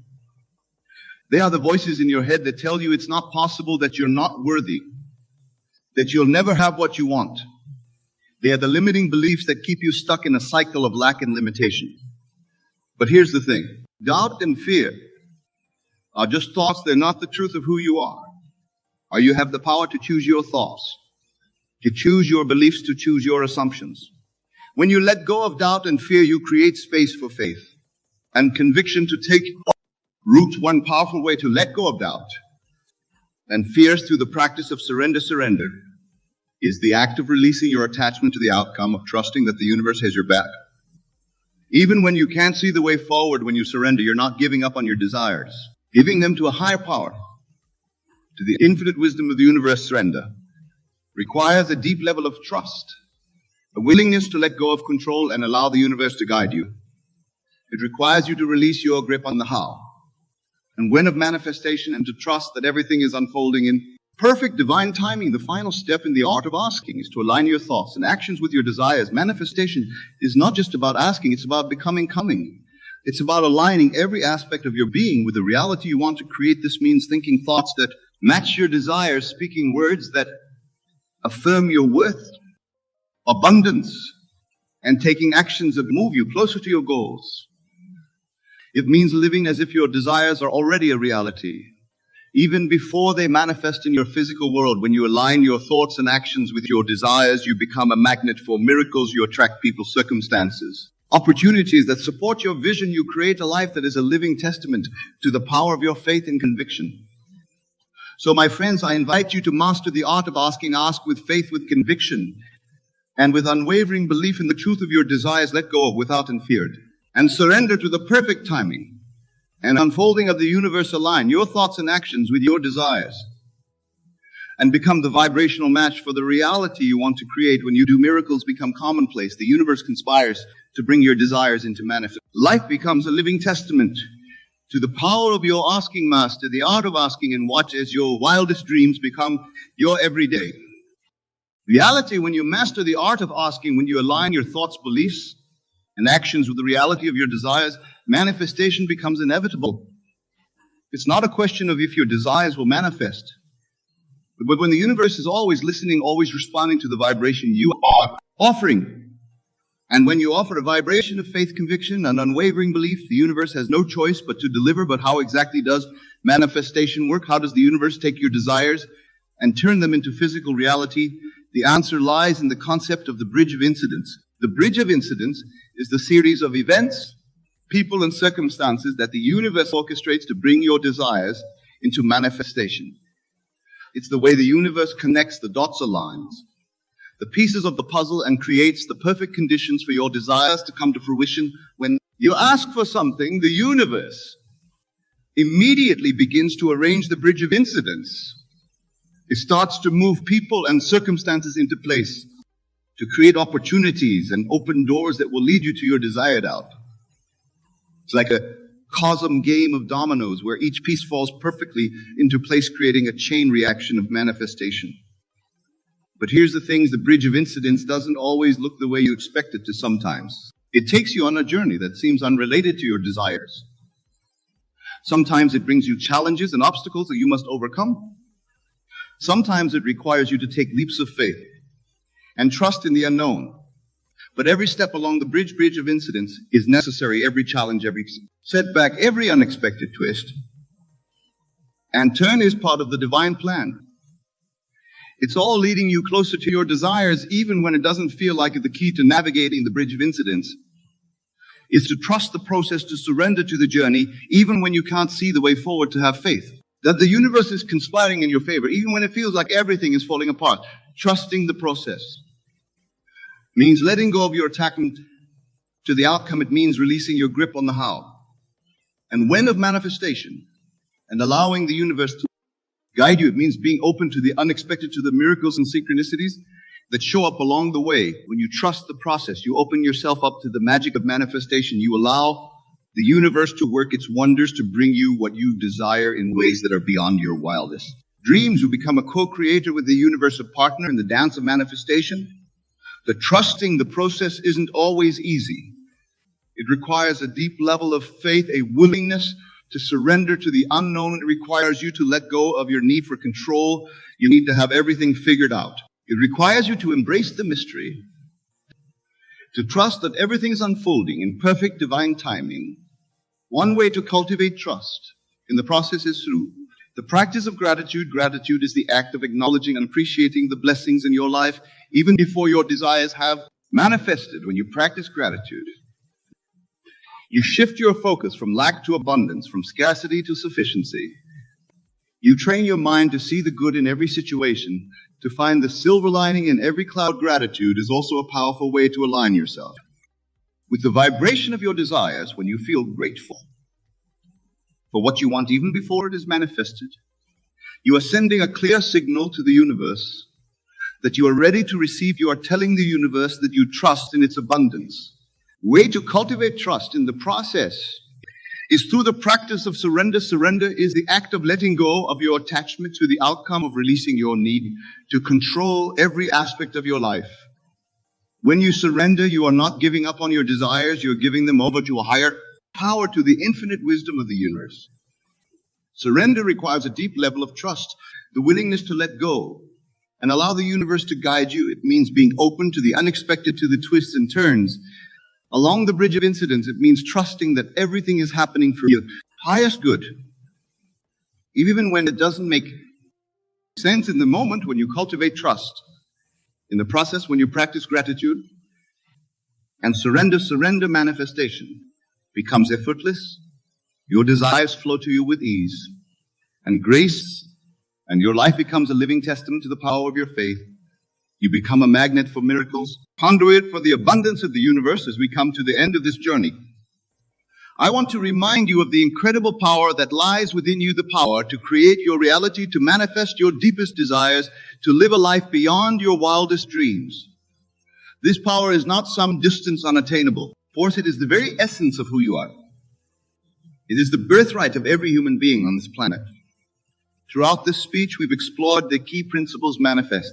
They are the voices in your head that tell you it's not possible, that you're not worthy, that you'll never have what you want. They are the limiting beliefs that keep you stuck in a cycle of lack and limitation. But here's the thing. Doubt and fear are just thoughts. They're not the truth of who you are. Or you have the power to choose your thoughts, to choose your beliefs, to choose your assumptions. When you let go of doubt and fear, you create space for faith and conviction to take root. One powerful way to let go of doubt and fears through the practice of surrender is the act of releasing your attachment to the outcome, of trusting that the universe has your back. Even when you can't see the way forward, when you surrender, you're not giving up on your desires, giving them to a higher power, to the infinite wisdom of the universe. Surrender requires a deep level of trust, a willingness to let go of control and allow the universe to guide you. It requires you to release your grip on the how and when of manifestation, and to trust that everything is unfolding in perfect divine timing. The final step in the art of asking is to align your thoughts and actions with your desires. Manifestation is not just about asking, it's about becoming coming. It's about aligning every aspect of your being with the reality you want to create. This means thinking thoughts that match your desires, speaking words that affirm your worth, abundance, and taking actions that move you closer to your goals. It means living as if your desires are already a reality, even before they manifest in your physical world. When you align your thoughts and actions with your desires, you become a magnet for miracles. You attract people, circumstances, opportunities that support your vision. You create a life that is a living testament to the power of your faith and conviction. So, my friends, I invite you to master the art of asking. Ask with faith, with conviction, and with unwavering belief in the truth of your desires. Let go of without and feared, and surrender to the perfect timing and unfolding of the universe. Align your thoughts and actions with your desires and become the vibrational match for the reality you want to create. When you do, miracles become commonplace. The universe conspires to bring your desires into manifest. Life becomes a living testament to the power of your asking. Master the art of asking and watch as your wildest dreams become your everyday reality. When you master the art of asking, when you align your thoughts, beliefs, and actions with the reality of your desires, manifestation becomes inevitable. It's not a question of if your desires will manifest, but when the universe is always listening, always responding to the vibration you are offering. And when you offer a vibration of faith, conviction, and unwavering belief, the universe has no choice but to deliver. But how exactly does manifestation work? How does the universe take your desires and turn them into physical reality? The answer lies in the concept of the bridge of incidents. The bridge of incidents is the series of events, people, and circumstances that the universe orchestrates to bring your desires into manifestation. It's the way the universe connects the dots, aligns the pieces of the puzzle, and creates the perfect conditions for your desires to come to fruition. When you ask for something, the universe immediately begins to arrange the bridge of incidents. It starts to move people and circumstances into place to create opportunities and open doors that will lead you to your desired out. It's like a cosm game of dominoes where each piece falls perfectly into place, creating a chain reaction of manifestation. But here's the thing, the bridge of incidents doesn't always look the way you expect it to sometimes. It takes you on a journey that seems unrelated to your desires. Sometimes it brings you challenges and obstacles that you must overcome. Sometimes it requires you to take leaps of faith and trust in the unknown. But every step along the bridge of incidents is necessary. Every challenge, every setback, every unexpected twist and turn is part of the divine plan. It's all leading you closer to your desires, even when it doesn't feel like it. The key to navigating the bridge of incidents is to trust the process, to surrender to the journey, even when you can't see the way forward, to have faith that the universe is conspiring in your favor, even when it feels like everything is falling apart. Trusting the process means letting go of your attachment to the outcome. It means releasing your grip on the how and when of manifestation and allowing the universe to guide you. It means being open to the unexpected, to the miracles and synchronicities that show up along the way. When you trust the process, you open yourself up to the magic of manifestation. You allow the universe to work its wonders to bring you what you desire in ways that are beyond your wildest dreams. You become a co-creator with the universe, a partner in the dance of manifestation. The trusting the process isn't always easy. It requires a deep level of faith, a willingness to surrender to the unknown. It requires you to let go of your need for control. You need to have everything figured out. It requires you to embrace the mystery, to trust that everything is unfolding in perfect divine timing. One way to cultivate trust in the process is through the practice of gratitude. Gratitude is the act of acknowledging and appreciating the blessings in your life, even before your desires have manifested. When you practice gratitude, you shift your focus from lack to abundance, from scarcity to sufficiency. You train your mind to see the good in every situation, to find the silver lining in every cloud. Gratitude is also a powerful way to align yourself with the vibration of your desires. When you feel grateful for what you want even before it is manifested, you are sending a clear signal to the universe that you are ready to receive. You are telling the universe that you trust in its abundance. Way to cultivate trust in the process is through the practice of surrender. Surrender is the act of letting go of your attachment to the outcome, of releasing your need to control every aspect of your life. When you surrender, you are not giving up on your desires. You're giving them over to a higher power, to the infinite wisdom of the universe. Surrender requires a deep level of trust, the willingness to let go and allow the universe to guide you. It means being open to the unexpected, to the twists and turns along the bridge of incidents. It means trusting that everything is happening for your highest good, even when it doesn't make sense in the moment. When you cultivate trust in the process, when you practice gratitude and surrender, manifestation becomes effortless. Your desires flow to you with ease and grace, and your life becomes a living testament to the power of your faith. You become a magnet for miracles, conduit for the abundance of the universe. As we come to the end of this journey, I want to remind you of the incredible power that lies within you, the power to create your reality, to manifest your deepest desires, to live a life beyond your wildest dreams. This power is not some distance unattainable force. It is the very essence of who you are. It is the birthright of every human being on this planet. Throughout this speech, we've explored the key principles manifest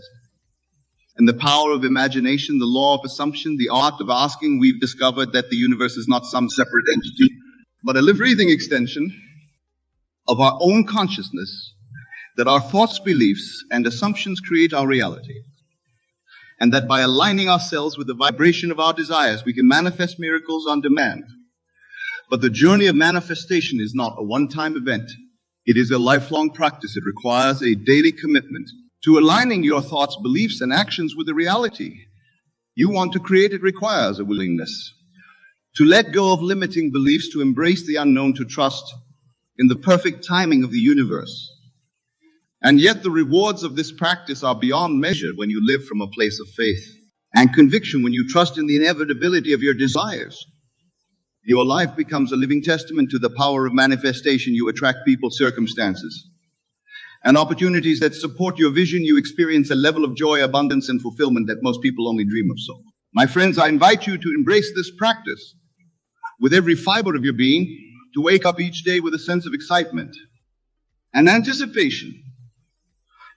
and the power of imagination, the law of assumption, the art of asking. We've discovered that the universe is not some separate entity, but a living extension of our own consciousness, that our thoughts, beliefs, and assumptions create our reality, and that by aligning ourselves with the vibration of our desires, we can manifest miracles on demand. But the journey of manifestation is not a one-time event. It is a lifelong practice. It requires a daily commitment to aligning your thoughts, beliefs, and actions with the reality you want to create. It requires a willingness to let go of limiting beliefs, to embrace the unknown, to trust in the perfect timing of the universe. And yet the rewards of this practice are beyond measure when you live from a place of faith and conviction, when you trust in the inevitability of your desires. Your life becomes a living testament to the power of manifestation. You attract people, circumstances, and opportunities that support your vision. You experience a level of joy, abundance, and fulfillment that most people only dream of. So, my friends, I invite you to embrace this practice with every fiber of your being, to wake up each day with a sense of excitement and anticipation,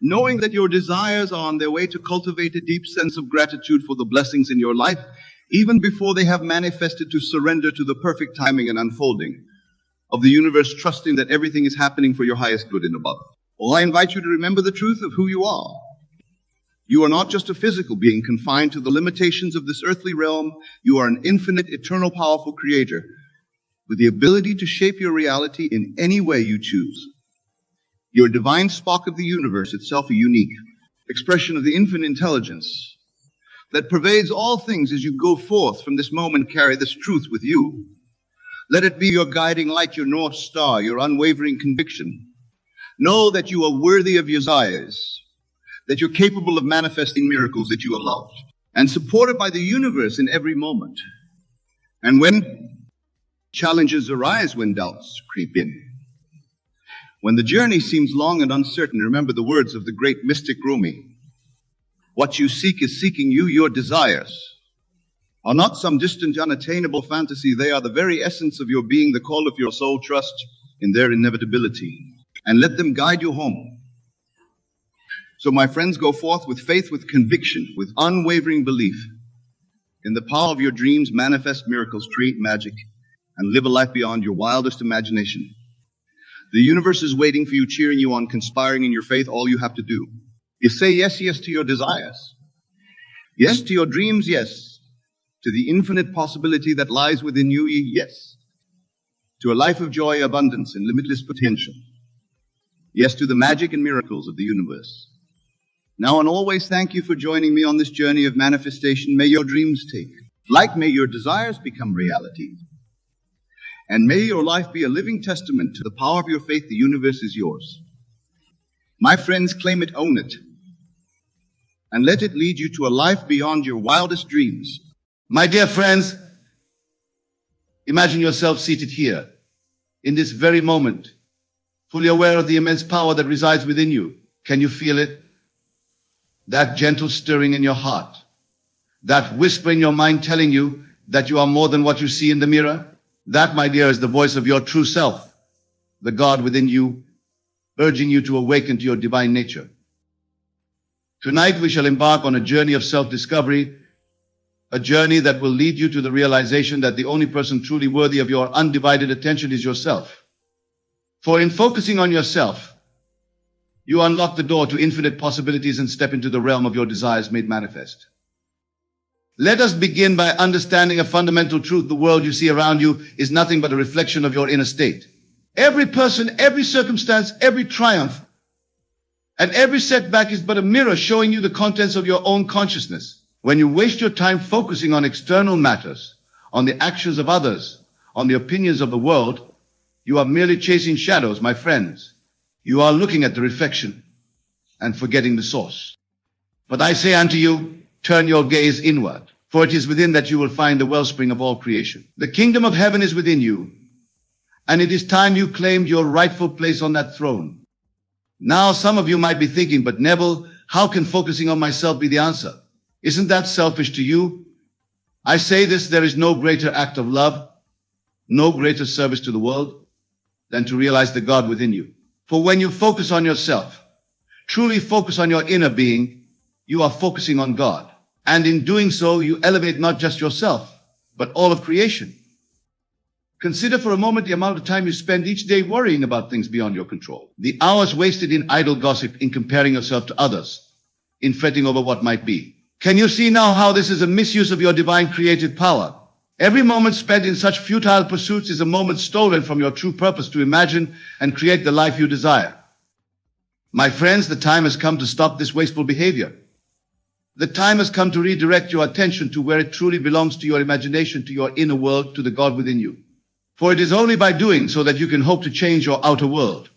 knowing that your desires are on their way to cultivate a deep sense of gratitude for the blessings in your life, even before they have manifested, to surrender to the perfect timing and unfolding of the universe, trusting that everything is happening for your highest good and above. Well, I invite you to remember the truth of who you are. You are not just a physical being confined to the limitations of this earthly realm. You are an infinite, eternal, powerful creator with the ability to shape your reality in any way you choose. You're a divine spark of the universe itself, a unique expression of the infinite intelligence that pervades all things. As you go forth from this moment, carry this truth with you. Let it be your guiding light, your North Star, your unwavering conviction. Know that you are worthy of your desires, that you're capable of manifesting miracles, that you are loved and supported by the universe in every moment. And when challenges arise, when doubts creep in, when the journey seems long and uncertain, remember the words of the great mystic Rumi. What you seek is seeking you. Your desires are not some distant, unattainable fantasy. They are the very essence of your being, the call of your soul. Trust in their inevitability and let them guide you home. So, my friends, go forth with faith, with conviction, with unwavering belief in the power of your dreams. Manifest miracles, create magic, and live a life beyond your wildest imagination. The universe is waiting for you, cheering you on, conspiring in your faith. All you have to do is say yes, yes to your desires. Yes to your dreams, yes to the infinite possibility that lies within you, yes to a life of joy, abundance, and limitless potential. Yes to the magic and miracles of the universe. Now and always, thank you for joining me on this journey of manifestation. May your dreams take flight, may your desires become reality, and may your life be a living testament to the power of your faith. The universe is yours. My friends, claim it, own it, and let it lead you to a life beyond your wildest dreams. My dear friends, imagine yourself seated here in this very moment, fully aware of the immense power that resides within you. Can you feel it? That gentle stirring in your heart, that whisper in your mind telling you that you are more than what you see in the mirror. That, my dear, is the voice of your true self, the God within you, urging you to awaken to your divine nature. Tonight we shall embark on a journey of self-discovery, a journey that will lead you to the realization that the only person truly worthy of your undivided attention is yourself. For in focusing on yourself, you unlock the door to infinite possibilities and step into the realm of your desires made manifest. Let us begin by understanding a fundamental truth. The world you see around you is nothing but a reflection of your inner state. Every person, every circumstance, every triumph, and every setback is but a mirror showing you the contents of your own consciousness. When you waste your time focusing on external matters, on the actions of others, on the opinions of the world, you are merely chasing shadows, my friends. You are looking at the reflection and forgetting the source. But I say unto you, turn your gaze inward, for it is within that you will find the wellspring of all creation. The kingdom of heaven is within you, and it is time you claimed your rightful place on that throne. Now some of you might be thinking, but Neville, how can focusing on myself be the answer? Isn't that selfish to you? I say this, there is no greater act of love, no greater service to the world than to realize the God within you. For when you focus on yourself, truly focus on your inner being, you are focusing on God. And in doing so, you elevate not just yourself, but all of creation. Consider for a moment the amount of time you spend each day worrying about things beyond your control. The hours wasted in idle gossip, in comparing yourself to others, in fretting over what might be. Can you see now how this is a misuse of your divine creative power? Every moment spent in such futile pursuits is a moment stolen from your true purpose to imagine and create the life you desire. My friends, the time has come to stop this wasteful behavior. The time has come to redirect your attention to where it truly belongs, to your imagination, to your inner world, to the God within you. For it is only by doing so that you can hope to change your outer world.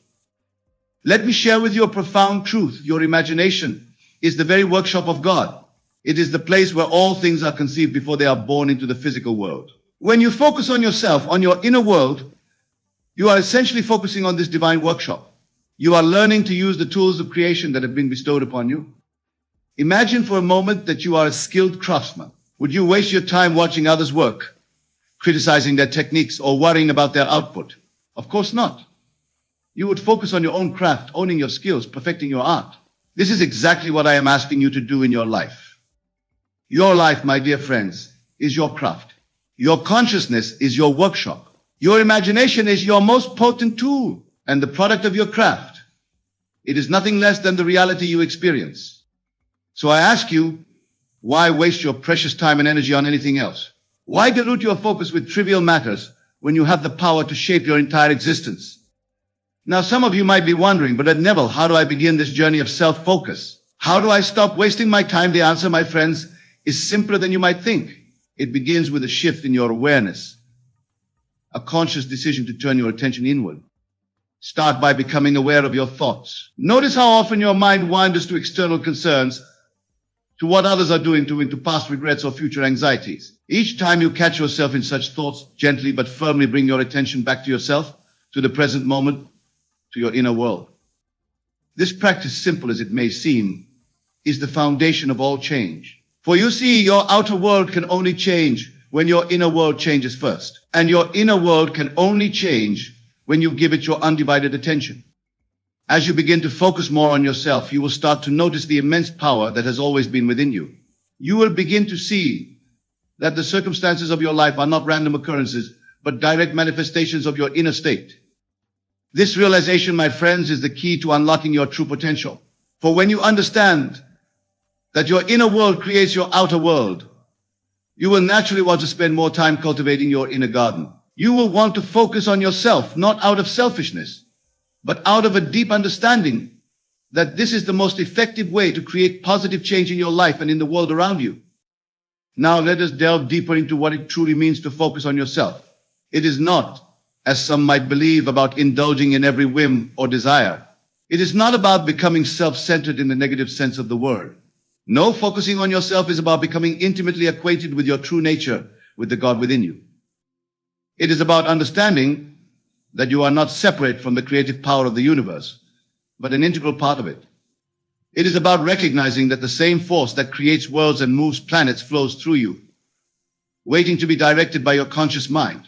Let me share with you a profound truth. Your imagination is the very workshop of God. It is the place where all things are conceived before they are born into the physical world. When you focus on yourself, on your inner world, you are essentially focusing on this divine workshop. You are learning to use the tools of creation that have been bestowed upon you. Imagine for a moment that you are a skilled craftsman. Would you waste your time watching others work, criticizing their techniques, or worrying about their output? Of course not. You would focus on your own craft, owning your skills, perfecting your art. This is exactly what I am asking you to do in your life. Your life, my dear friends, is your craft. Your consciousness is your workshop. Your imagination is your most potent tool and the product of your craft. It is nothing less than the reality you experience. So I ask you, why waste your precious time and energy on anything else? Why dilute your focus with trivial matters when you have the power to shape your entire existence? Now, some of you might be wondering, but Neville, how do I begin this journey of self-focus? How do I stop wasting my time? The answer, my friends, is simpler than you might think. It begins with a shift in your awareness, a conscious decision to turn your attention inward. Start by becoming aware of your thoughts. Notice how often your mind wanders to external concerns, to what others are doing, to past regrets or future anxieties. Each time you catch yourself in such thoughts, gently but firmly bring your attention back to yourself, to the present moment, to your inner world. This practice, simple as it may seem, is the foundation of all change. For you see, your outer world can only change when your inner world changes first. And your inner world can only change when you give it your undivided attention. As you begin to focus more on yourself, you will start to notice the immense power that has always been within you. You will begin to see that the circumstances of your life are not random occurrences, but direct manifestations of your inner state. This realization, my friends, is the key to unlocking your true potential. For when you understand that your inner world creates your outer world, you will naturally want to spend more time cultivating your inner garden. You will want to focus on yourself, not out of selfishness, but out of a deep understanding that this is the most effective way to create positive change in your life and in the world around you. Now let us delve deeper into what it truly means to focus on yourself. It is not, as some might believe, about indulging in every whim or desire. It is not about becoming self-centered in the negative sense of the word. No, focusing on yourself is about becoming intimately acquainted with your true nature, with the God within you. It is about understanding that you are not separate from the creative power of the universe, but an integral part of it. It is about recognizing that the same force that creates worlds and moves planets flows through you, waiting to be directed by your conscious mind.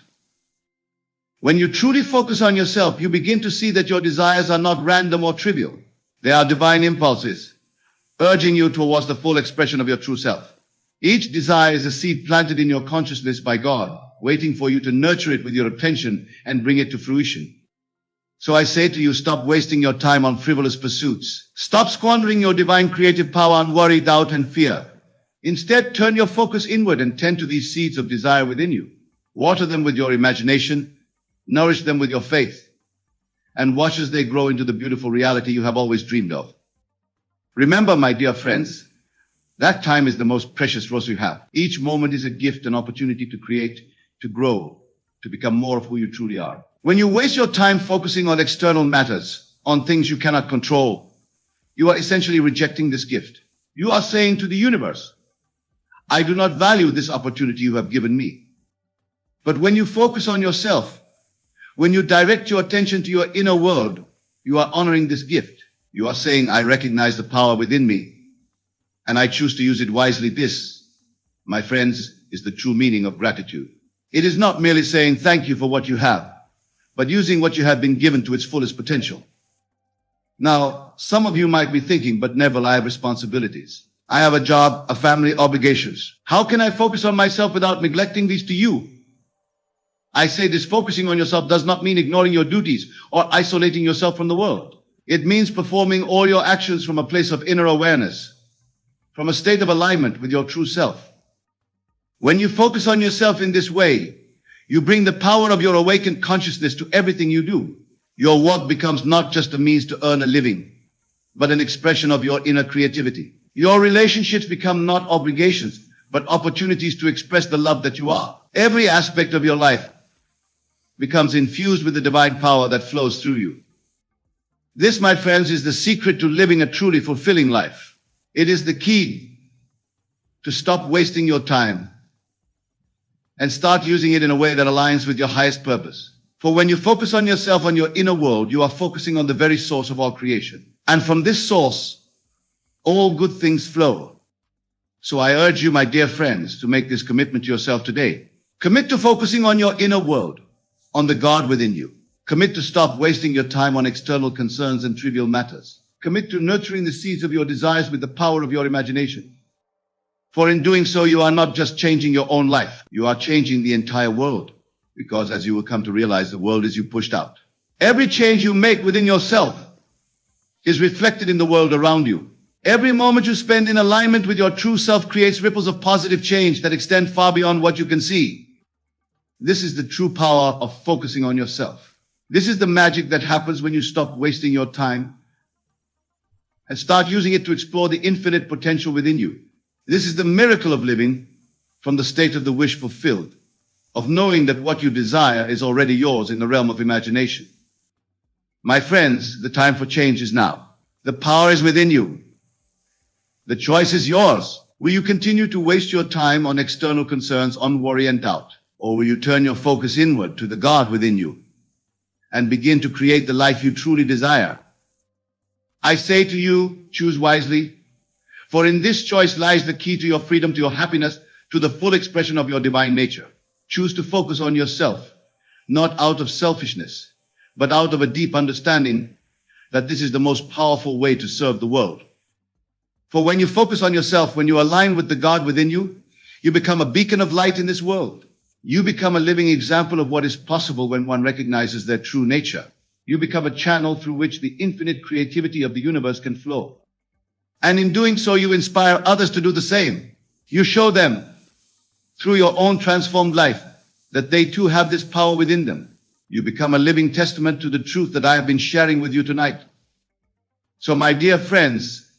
When you truly focus on yourself, you begin to see that your desires are not random or trivial. They are divine impulses, urging you towards the full expression of your true self. Each desire is a seed planted in your consciousness by God, waiting for you to nurture it with your attention and bring it to fruition. So I say to you, stop wasting your time on frivolous pursuits. Stop squandering your divine creative power on worry, doubt, and fear. Instead, turn your focus inward and tend to these seeds of desire within you. Water them with your imagination, nourish them with your faith, and watch as they grow into the beautiful reality you have always dreamed of. Remember, my dear friends, that time is the most precious resource you have. Each moment is a gift, an opportunity to create, to grow, to become more of who you truly are. When you waste your time focusing on external matters, on things you cannot control, you are essentially rejecting this gift. You are saying to the universe, I do not value this opportunity you have given me. But when you focus on yourself, when you direct your attention to your inner world, you are honoring this gift. You are saying, I recognize the power within me, and I choose to use it wisely. This, my friends, is the true meaning of gratitude. It is not merely saying thank you for what you have, but using what you have been given to its fullest potential. Now, some of you might be thinking, but Neville, I have responsibilities. I have a job, a family, obligations. How can I focus on myself without neglecting these to you? I say this focusing on yourself does not mean ignoring your duties or isolating yourself from the world. It means performing all your actions from a place of inner awareness, from a state of alignment with your true self. When you focus on yourself in this way, you bring the power of your awakened consciousness to everything you do. Your work becomes not just a means to earn a living, but an expression of your inner creativity. Your relationships become not obligations, but opportunities to express the love that you are. Every aspect of your life becomes infused with the divine power that flows through you. This, my friends, is the secret to living a truly fulfilling life. It is the key to stop wasting your time and start using it in a way that aligns with your highest purpose. For when you focus on yourself, on your inner world, you are focusing on the very source of all creation. And from this source, all good things flow. So I urge you, my dear friends, to make this commitment to yourself today. Commit to focusing on your inner world, on the God within you. Commit to stop wasting your time on external concerns and trivial matters. Commit to nurturing the seeds of your desires with the power of your imagination. For in doing so, you are not just changing your own life, you are changing the entire world. Because as you will come to realize, the world is you pushed out. Every change you make within yourself is reflected in the world around you. Every moment you spend in alignment with your true self creates ripples of positive change that extend far beyond what you can see. This is the true power of focusing on yourself. This is the magic that happens when you stop wasting your time and start using it to explore the infinite potential within you. This is the miracle of living from the state of the wish fulfilled, of knowing that what you desire is already yours in the realm of imagination. My friends, the time for change is now. The power is within you. The choice is yours. Will you continue to waste your time on external concerns, on worry and doubt? Or will you turn your focus inward to the God within you and begin to create the life you truly desire? I say to you, choose wisely, for in this choice lies the key to your freedom, to your happiness, to the full expression of your divine nature. Choose to focus on yourself, not out of selfishness, but out of a deep understanding that this is the most powerful way to serve the world. For when you focus on yourself, when you align with the God within you, you become a beacon of light in this world. You become a living example of what is possible when one recognizes their true nature. You become a channel through which the infinite creativity of the universe can flow. And in doing so, you inspire others to do the same. You show them, through your own transformed life, that they too have this power within them. You become a living testament to the truth that I have been sharing with you tonight. So, my dear friends,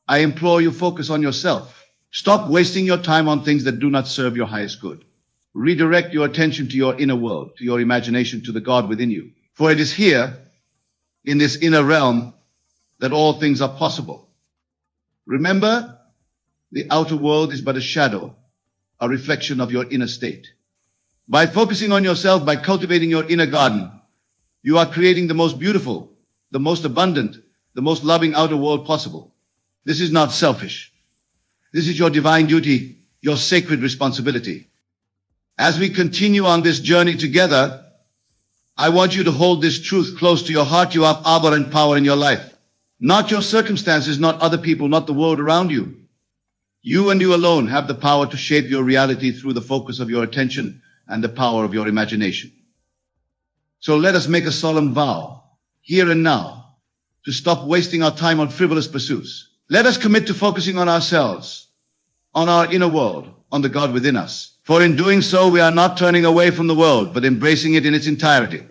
I implore you, focus on yourself. Stop wasting your time on things that do not serve your highest good. Redirect your attention to your inner world, to your imagination, to the God within you. For it is here, in this inner realm, that all things are possible. Remember, the outer world is but a shadow, a reflection of your inner state. By focusing on yourself, by cultivating your inner garden, you are creating the most beautiful, the most abundant, the most loving outer world possible. This is not selfish. This is your divine duty, your sacred responsibility. As we continue on this journey together, I want you to hold this truth close to your heart. You have power and power in your life. Not your circumstances, not other people, not the world around you. You and you alone have the power to shape your reality through the focus of your attention and the power of your imagination. So let us make a solemn vow, here and now, to stop wasting our time on frivolous pursuits. Let us commit to focusing on ourselves, on our inner world, on the God within us. For in doing so, we are not turning away from the world, but embracing it in its entirety.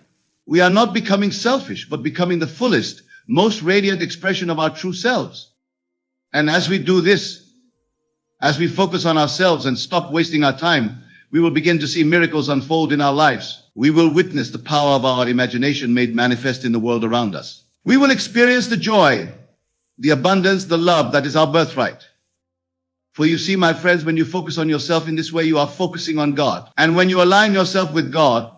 We are not becoming selfish, but becoming the fullest, most radiant expression of our true selves. And as we do this, as we focus on ourselves and stop wasting our time, we will begin to see miracles unfold in our lives. We will witness the power of our imagination made manifest in the world around us. We will experience the joy, the abundance, the love that is our birthright. For you see, my friends, when you focus on yourself in this way, you are focusing on God. And when you align yourself with God,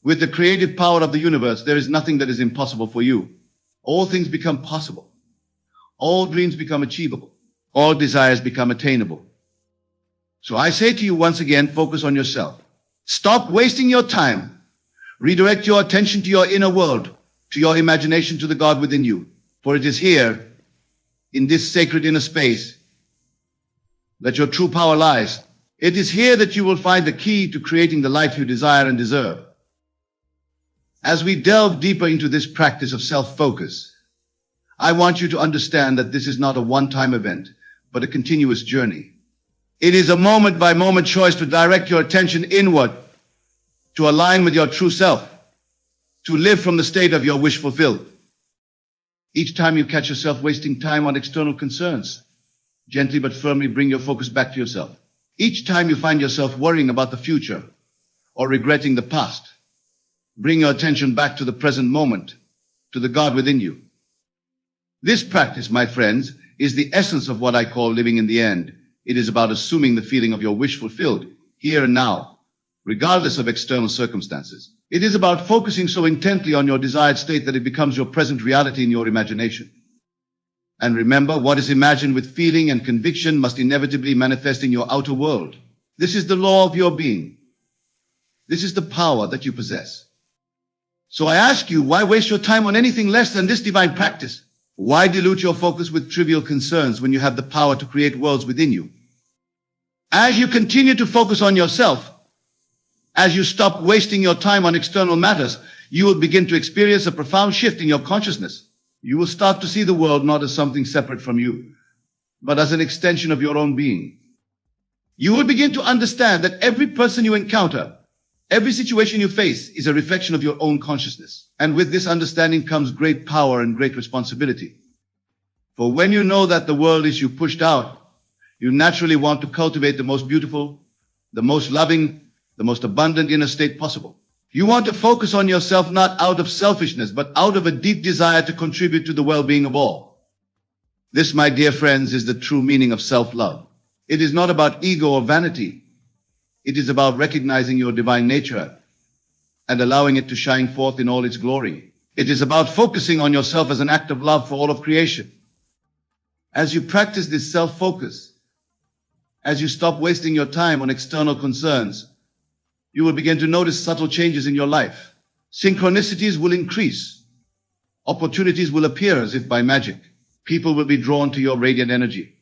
with the creative power of the universe, there is nothing that is impossible for you. All things become possible. All dreams become achievable. All desires become attainable. So I say to you once again, focus on yourself. Stop wasting your time. Redirect your attention to your inner world, to your imagination, to the God within you. For it is here, in this sacred inner space, that your true power lies. It is here that you will find the key to creating the life you desire and deserve. As we delve deeper into this practice of self-focus, I want you to understand that this is not a one-time event, but a continuous journey. It is a moment-by-moment choice to direct your attention inward, to align with your true self, to live from the state of your wish fulfilled. Each time you catch yourself wasting time on external concerns, gently but firmly bring your focus back to yourself. Each time you find yourself worrying about the future or regretting the past, bring your attention back to the present moment, to the God within you. This practice, my friends, is the essence of what I call living in the end. It is about assuming the feeling of your wish fulfilled, here and now, regardless of external circumstances. It is about focusing so intently on your desired state that it becomes your present reality in your imagination. And remember, what is imagined with feeling and conviction must inevitably manifest in your outer world. This is the law of your being. This is the power that you possess. So I ask you, why waste your time on anything less than this divine practice? Why dilute your focus with trivial concerns when you have the power to create worlds within you? As you continue to focus on yourself, as you stop wasting your time on external matters, you will begin to experience a profound shift in your consciousness. You will start to see the world not as something separate from you, but as an extension of your own being. You will begin to understand that every person you encounter, every situation you face is a reflection of your own consciousness. And with this understanding comes great power and great responsibility. For when you know that the world is you pushed out, you naturally want to cultivate the most beautiful, the most loving, the most abundant inner state possible. You want to focus on yourself not out of selfishness, but out of a deep desire to contribute to the well-being of all. This, my dear friends, is the true meaning of self-love. It is not about ego or vanity. It is about recognizing your divine nature and allowing it to shine forth in all its glory. It is about focusing on yourself as an act of love for all of creation. As you practice this self-focus, as you stop wasting your time on external concerns, you will begin to notice subtle changes in your life. Synchronicities will increase. Opportunities will appear as if by magic. People will be drawn to your radiant energy.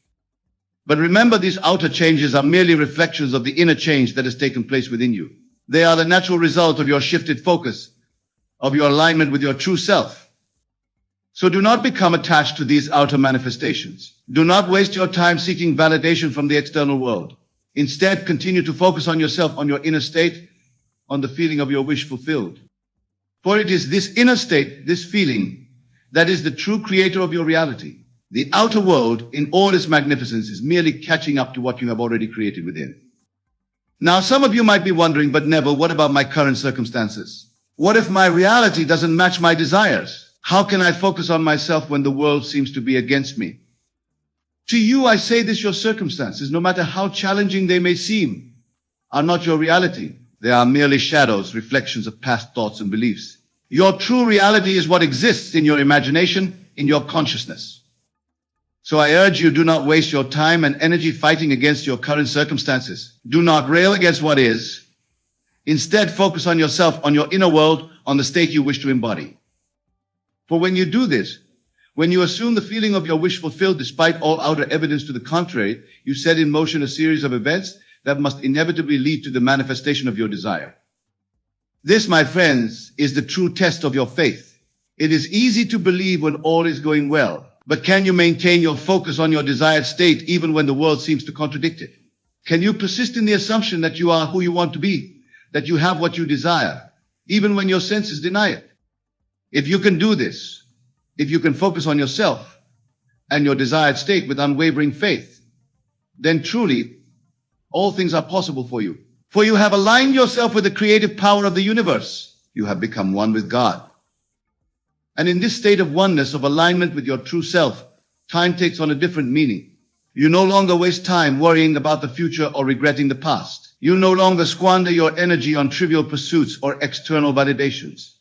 But remember, these outer changes are merely reflections of the inner change that has taken place within you. They are the natural result of your shifted focus, of your alignment with your true self. So do not become attached to these outer manifestations. Do not waste your time seeking validation from the external world. Instead, continue to focus on yourself, on your inner state, on the feeling of your wish fulfilled. For it is this inner state, this feeling, that is the true creator of your reality. The outer world, in all its magnificence, is merely catching up to what you have already created within. Now, some of you might be wondering, but Neville, what about my current circumstances? What if my reality doesn't match my desires? How can I focus on myself when the world seems to be against me? To you, I say this: your circumstances, no matter how challenging they may seem, are not your reality. They are merely shadows, reflections of past thoughts and beliefs. Your true reality is what exists in your imagination, in your consciousness. So I urge you, do not waste your time and energy fighting against your current circumstances. Do not rail against what is. Instead, focus on yourself, on your inner world, on the state you wish to embody. For when you do this, when you assume the feeling of your wish fulfilled despite all outer evidence to the contrary, you set in motion a series of events that must inevitably lead to the manifestation of your desire. This, my friends, is the true test of your faith. It is easy to believe when all is going well, but can you maintain your focus on your desired state even when the world seems to contradict it? Can you persist in the assumption that you are who you want to be, that you have what you desire, even when your senses deny it? If you can do this, if you can focus on yourself and your desired state with unwavering faith, then truly all things are possible for you. For you have aligned yourself with the creative power of the universe. You have become one with God. And in this state of oneness, of alignment with your true self, time takes on a different meaning. You no longer waste time worrying about the future or regretting the past. You no longer squander your energy on trivial pursuits or external validations.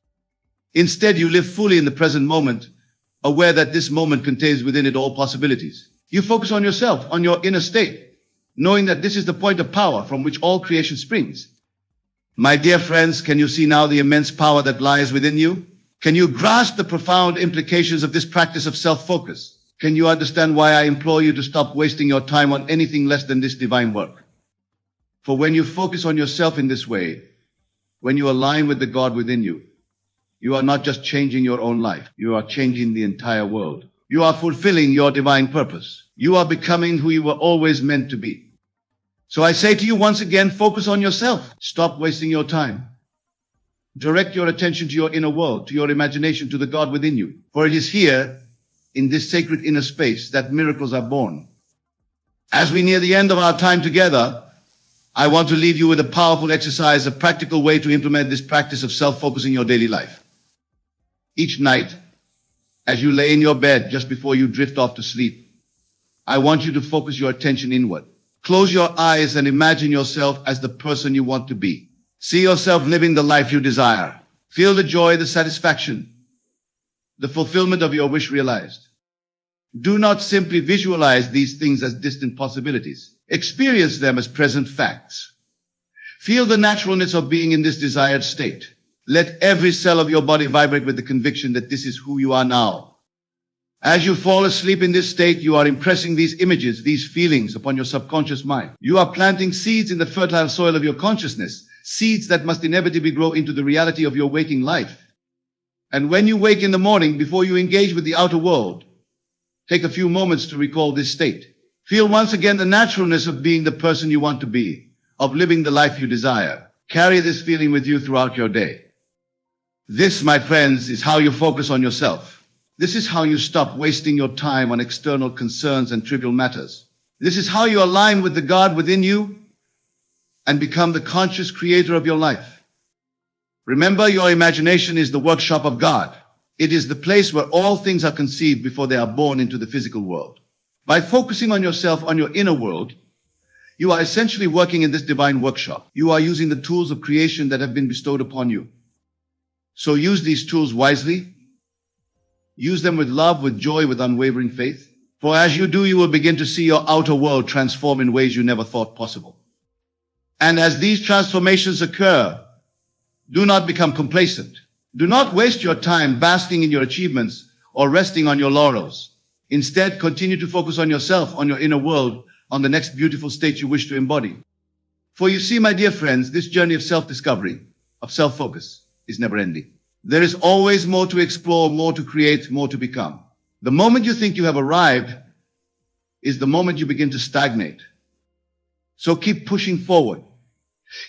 Instead, you live fully in the present moment, aware that this moment contains within it all possibilities. You focus on yourself, on your inner state, knowing that this is the point of power from which all creation springs. My dear friends, can you see now the immense power that lies within you? Can you grasp the profound implications of this practice of self-focus? Can you understand why I implore you to stop wasting your time on anything less than this divine work? For when you focus on yourself in this way, when you align with the God within you, you are not just changing your own life, you are changing the entire world. You are fulfilling your divine purpose. You are becoming who you were always meant to be. So I say to you once again, focus on yourself. Stop wasting your time. Direct your attention to your inner world, to your imagination, to the God within you. For it is here, in this sacred inner space that miracles are born. As we near the end of our time together, I want to leave you with a powerful exercise, a practical way to implement this practice of self-focus in your daily life. Each night, as you lay in your bed just before you drift off to sleep, I want you to focus your attention inward. Close your eyes and imagine yourself as the person you want to be. See yourself living the life you desire. Feel the joy, the satisfaction, the fulfillment of your wish realized. Do not simply visualize these things as distant possibilities. Experience them as present facts. Feel the naturalness of being in this desired state. Let every cell of your body vibrate with the conviction that this is who you are now. As you fall asleep in this state, you are impressing these images, these feelings upon your subconscious mind. You are planting seeds in the fertile soil of your consciousness, seeds that must inevitably grow into the reality of your waking life. And when you wake in the morning, before you engage with the outer world, take a few moments to recall this state. Feel once again the naturalness of being the person you want to be, of living the life you desire. Carry this feeling with you throughout your day. This, my friends, is how you focus on yourself. This is how you stop wasting your time on external concerns and trivial matters. This is how you align with the God within you and become the conscious creator of your life. Remember, your imagination is the workshop of God. It is the place where all things are conceived before they are born into the physical world. By focusing on yourself, on your inner world, you are essentially working in this divine workshop. You are using the tools of creation that have been bestowed upon you. So use these tools wisely. Use them with love, with joy, with unwavering faith. For as you do, you will begin to see your outer world transform in ways you never thought possible. And as these transformations occur, do not become complacent. Do not waste your time basking in your achievements or resting on your laurels. Instead, continue to focus on yourself, on your inner world, on the next beautiful state you wish to embody. For you see, my dear friends, this journey of self-discovery, of self-focus, is never ending. There is always more to explore, more to create, more to become. The moment you think you have arrived is the moment you begin to stagnate. So keep pushing forward.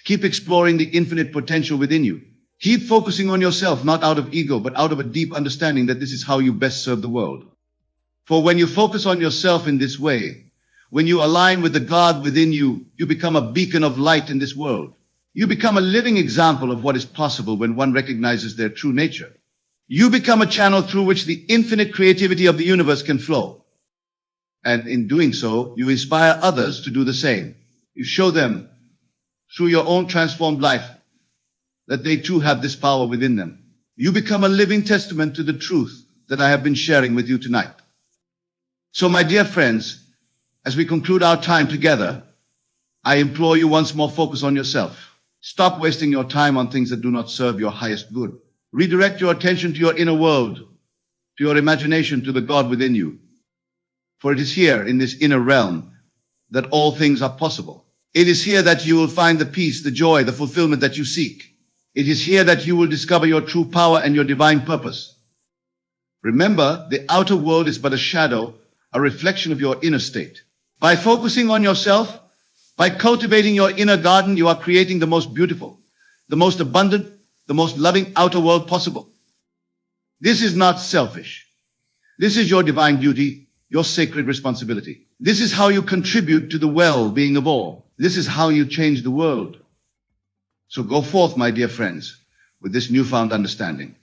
Keep exploring the infinite potential within you. Keep focusing on yourself, not out of ego, but out of a deep understanding that this is how you best serve the world. For when you focus on yourself in this way, when you align with the God within you, you become a beacon of light in this world. You become a living example of what is possible when one recognizes their true nature. You become a channel through which the infinite creativity of the universe can flow. And in doing so, you inspire others to do the same. You show them through your own transformed life that they too have this power within them. You become a living testament to the truth that I have been sharing with you tonight. So, my dear friends, as we conclude our time together, I implore you once more, focus on yourself. Stop wasting your time on things that do not serve your highest good. Redirect your attention to your inner world, to your imagination, to the God within you. For it is here, in this inner realm, that all things are possible. It is here that you will find the peace, the joy, the fulfillment that you seek. It is here that you will discover your true power and your divine purpose. Remember, the outer world is but a shadow, a reflection of your inner state. By focusing on yourself, by cultivating your inner garden, you are creating the most beautiful, the most abundant, the most loving outer world possible. This is not selfish. This is your divine duty, your sacred responsibility. This is how you contribute to the well-being of all. This is how you change the world. So go forth, my dear friends, with this newfound understanding.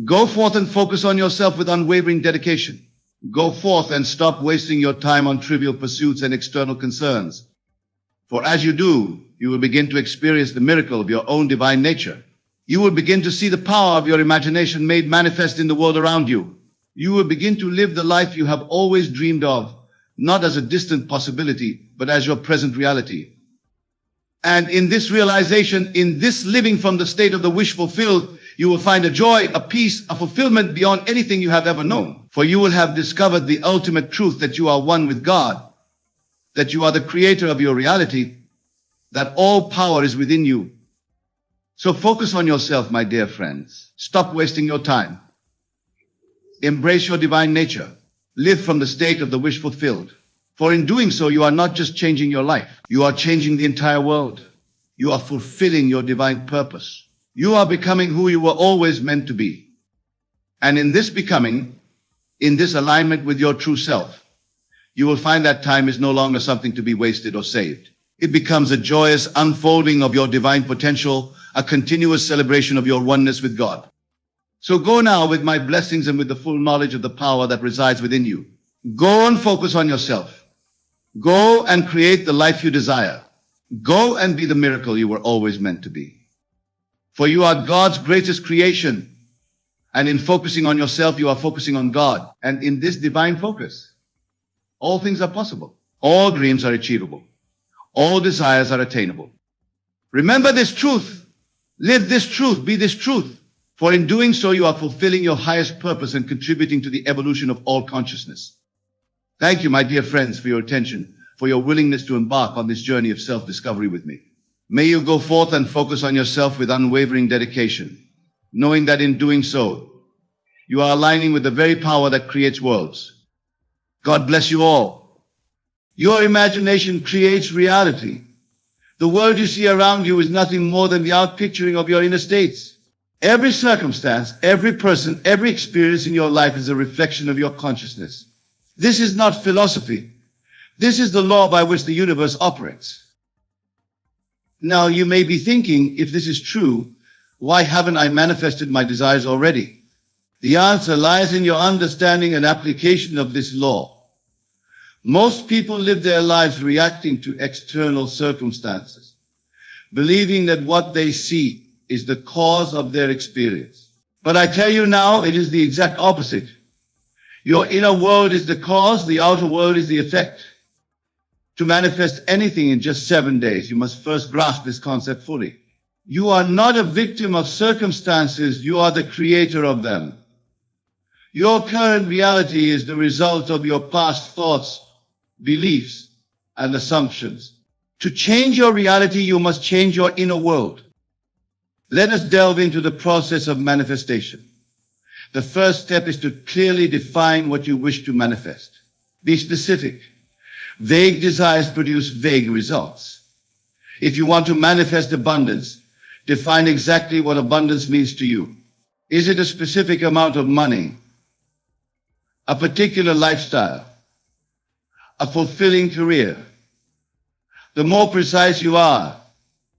Go forth and focus on yourself with unwavering dedication. Go forth and stop wasting your time on trivial pursuits and external concerns. For as you do, you will begin to experience the miracle of your own divine nature. You will begin to see the power of your imagination made manifest in the world around you. You will begin to live the life you have always dreamed of, not as a distant possibility, but as your present reality. And in this realization, in this living from the state of the wish fulfilled, you will find a joy, a peace, a fulfillment beyond anything you have ever known. For you will have discovered the ultimate truth that you are one with God, that you are the creator of your reality, that all power is within you. So focus on yourself, my dear friends. Stop wasting your time. Embrace your divine nature. Live from the state of the wish fulfilled. For in doing so, you are not just changing your life. You are changing the entire world. You are fulfilling your divine purpose. You are becoming who you were always meant to be. And in this becoming, in this alignment with your true self, you will find that time is no longer something to be wasted or saved. It becomes a joyous unfolding of your divine potential, a continuous celebration of your oneness with God. So go now with my blessings and with the full knowledge of the power that resides within you. Go and focus on yourself. Go and create the life you desire. Go and be the miracle you were always meant to be. For you are God's greatest creation. And in focusing on yourself, you are focusing on God. And in this divine focus, all things are possible. All dreams are achievable. All desires are attainable. Remember this truth. Live this truth. Be this truth. For in doing so, you are fulfilling your highest purpose and contributing to the evolution of all consciousness. Thank you, my dear friends, for your attention, for your willingness to embark on this journey of self-discovery with me. May you go forth and focus on yourself with unwavering dedication, knowing that in doing so, you are aligning with the very power that creates worlds. God bless you all. Your imagination creates reality. The world you see around you is nothing more than the outpicturing of your inner states. Every circumstance, every person, every experience in your life is a reflection of your consciousness. This is not philosophy. This is the law by which the universe operates. Now you may be thinking, if this is true, why haven't I manifested my desires already? The answer lies in your understanding and application of this law. Most people live their lives reacting to external circumstances, believing that what they see is the cause of their experience. But I tell you now, it is the exact opposite. Your inner world is the cause, the outer world is the effect. To manifest anything in just 7 days, you must first grasp this concept fully. You are not a victim of circumstances, you are the creator of them. Your current reality is the result of your past thoughts, beliefs, and assumptions. To change your reality, you must change your inner world. Let us delve into the process of manifestation. The first step is to clearly define what you wish to manifest. Be specific. Vague desires produce vague results. If you want to manifest abundance, define exactly what abundance means to you. Is it a specific amount of money? A particular lifestyle? A fulfilling career? The more precise you are,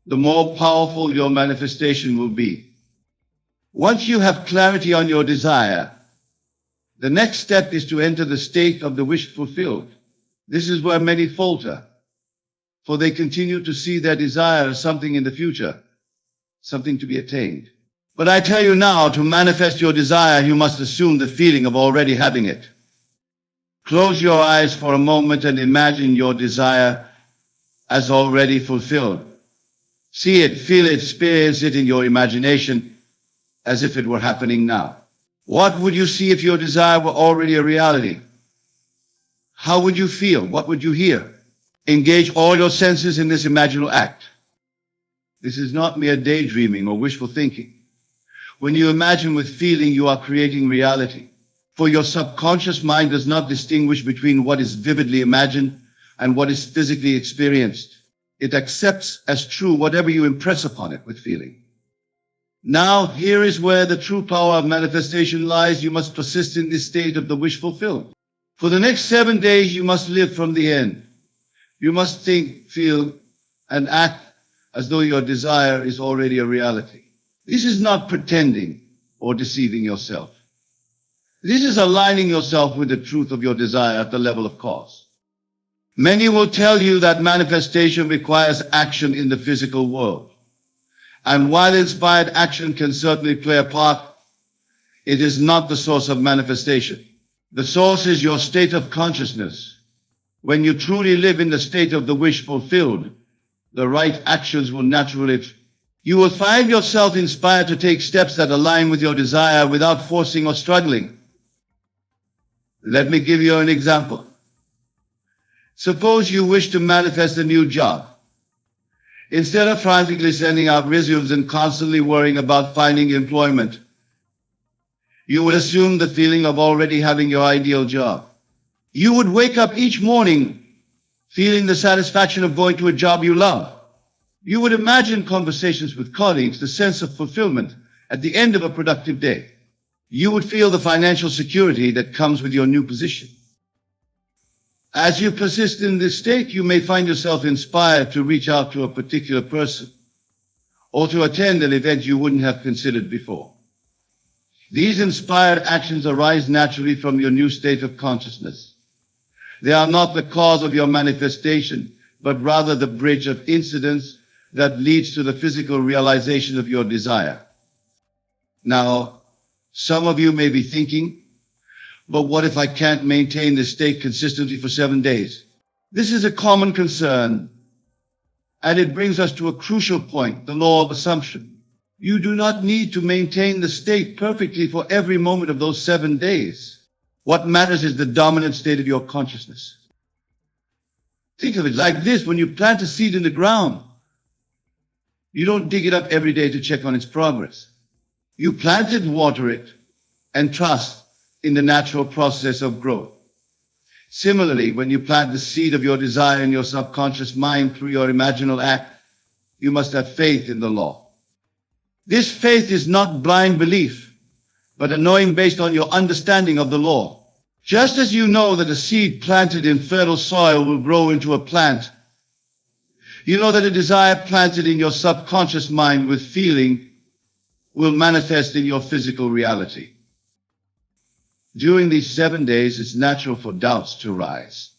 the more powerful your manifestation will be. Once you have clarity on your desire, the next step is to enter the state of the wish fulfilled. This is where many falter, for they continue to see their desire as something in the future, something to be attained. But I tell you now, to manifest your desire, you must assume the feeling of already having it. Close your eyes for a moment and imagine your desire as already fulfilled. See it, feel it, experience it in your imagination as if it were happening now. What would you see if your desire were already a reality? How would you feel? What would you hear? Engage all your senses in this imaginal act. This is not mere daydreaming or wishful thinking. When you imagine with feeling, you are creating reality. For your subconscious mind does not distinguish between what is vividly imagined and what is physically experienced. It accepts as true whatever you impress upon it with feeling. Now, here is where the true power of manifestation lies. You must persist in this state of the wish fulfilled. For the next 7 days, you must live from the end. You must think, feel, and act as though your desire is already a reality. This is not pretending or deceiving yourself. This is aligning yourself with the truth of your desire at the level of cause. Many will tell you that manifestation requires action in the physical world. And while inspired action can certainly play a part, it is not the source of manifestation. The source is your state of consciousness. When you truly live in the state of the wish fulfilled, the right actions will naturally. You will find yourself inspired to take steps that align with your desire without forcing or struggling. Let me give you an example. Suppose you wish to manifest a new job. Instead of frantically sending out resumes and constantly worrying about finding employment, you would assume the feeling of already having your ideal job. You would wake up each morning feeling the satisfaction of going to a job you love. You would imagine conversations with colleagues, the sense of fulfillment at the end of a productive day. You would feel the financial security that comes with your new position. As you persist in this state, you may find yourself inspired to reach out to a particular person or to attend an event you wouldn't have considered before. These inspired actions arise naturally from your new state of consciousness. They are not the cause of your manifestation, but rather the bridge of incidents that leads to the physical realization of your desire. Now, some of you may be thinking, but what if I can't maintain this state consistently for 7 days? This is a common concern, and it brings us to a crucial point, the law of assumption. You do not need to maintain the state perfectly for every moment of those 7 days. What matters is the dominant state of your consciousness. Think of it like this: when you plant a seed in the ground, you don't dig it up every day to check on its progress. You plant it, water it, and trust in the natural process of growth. Similarly, when you plant the seed of your desire in your subconscious mind through your imaginal act, you must have faith in the law. This faith is not blind belief, but a knowing based on your understanding of the law. Just as you know that a seed planted in fertile soil will grow into a plant, you know that a desire planted in your subconscious mind with feeling will manifest in your physical reality. During these 7 days, it's natural for doubts to rise.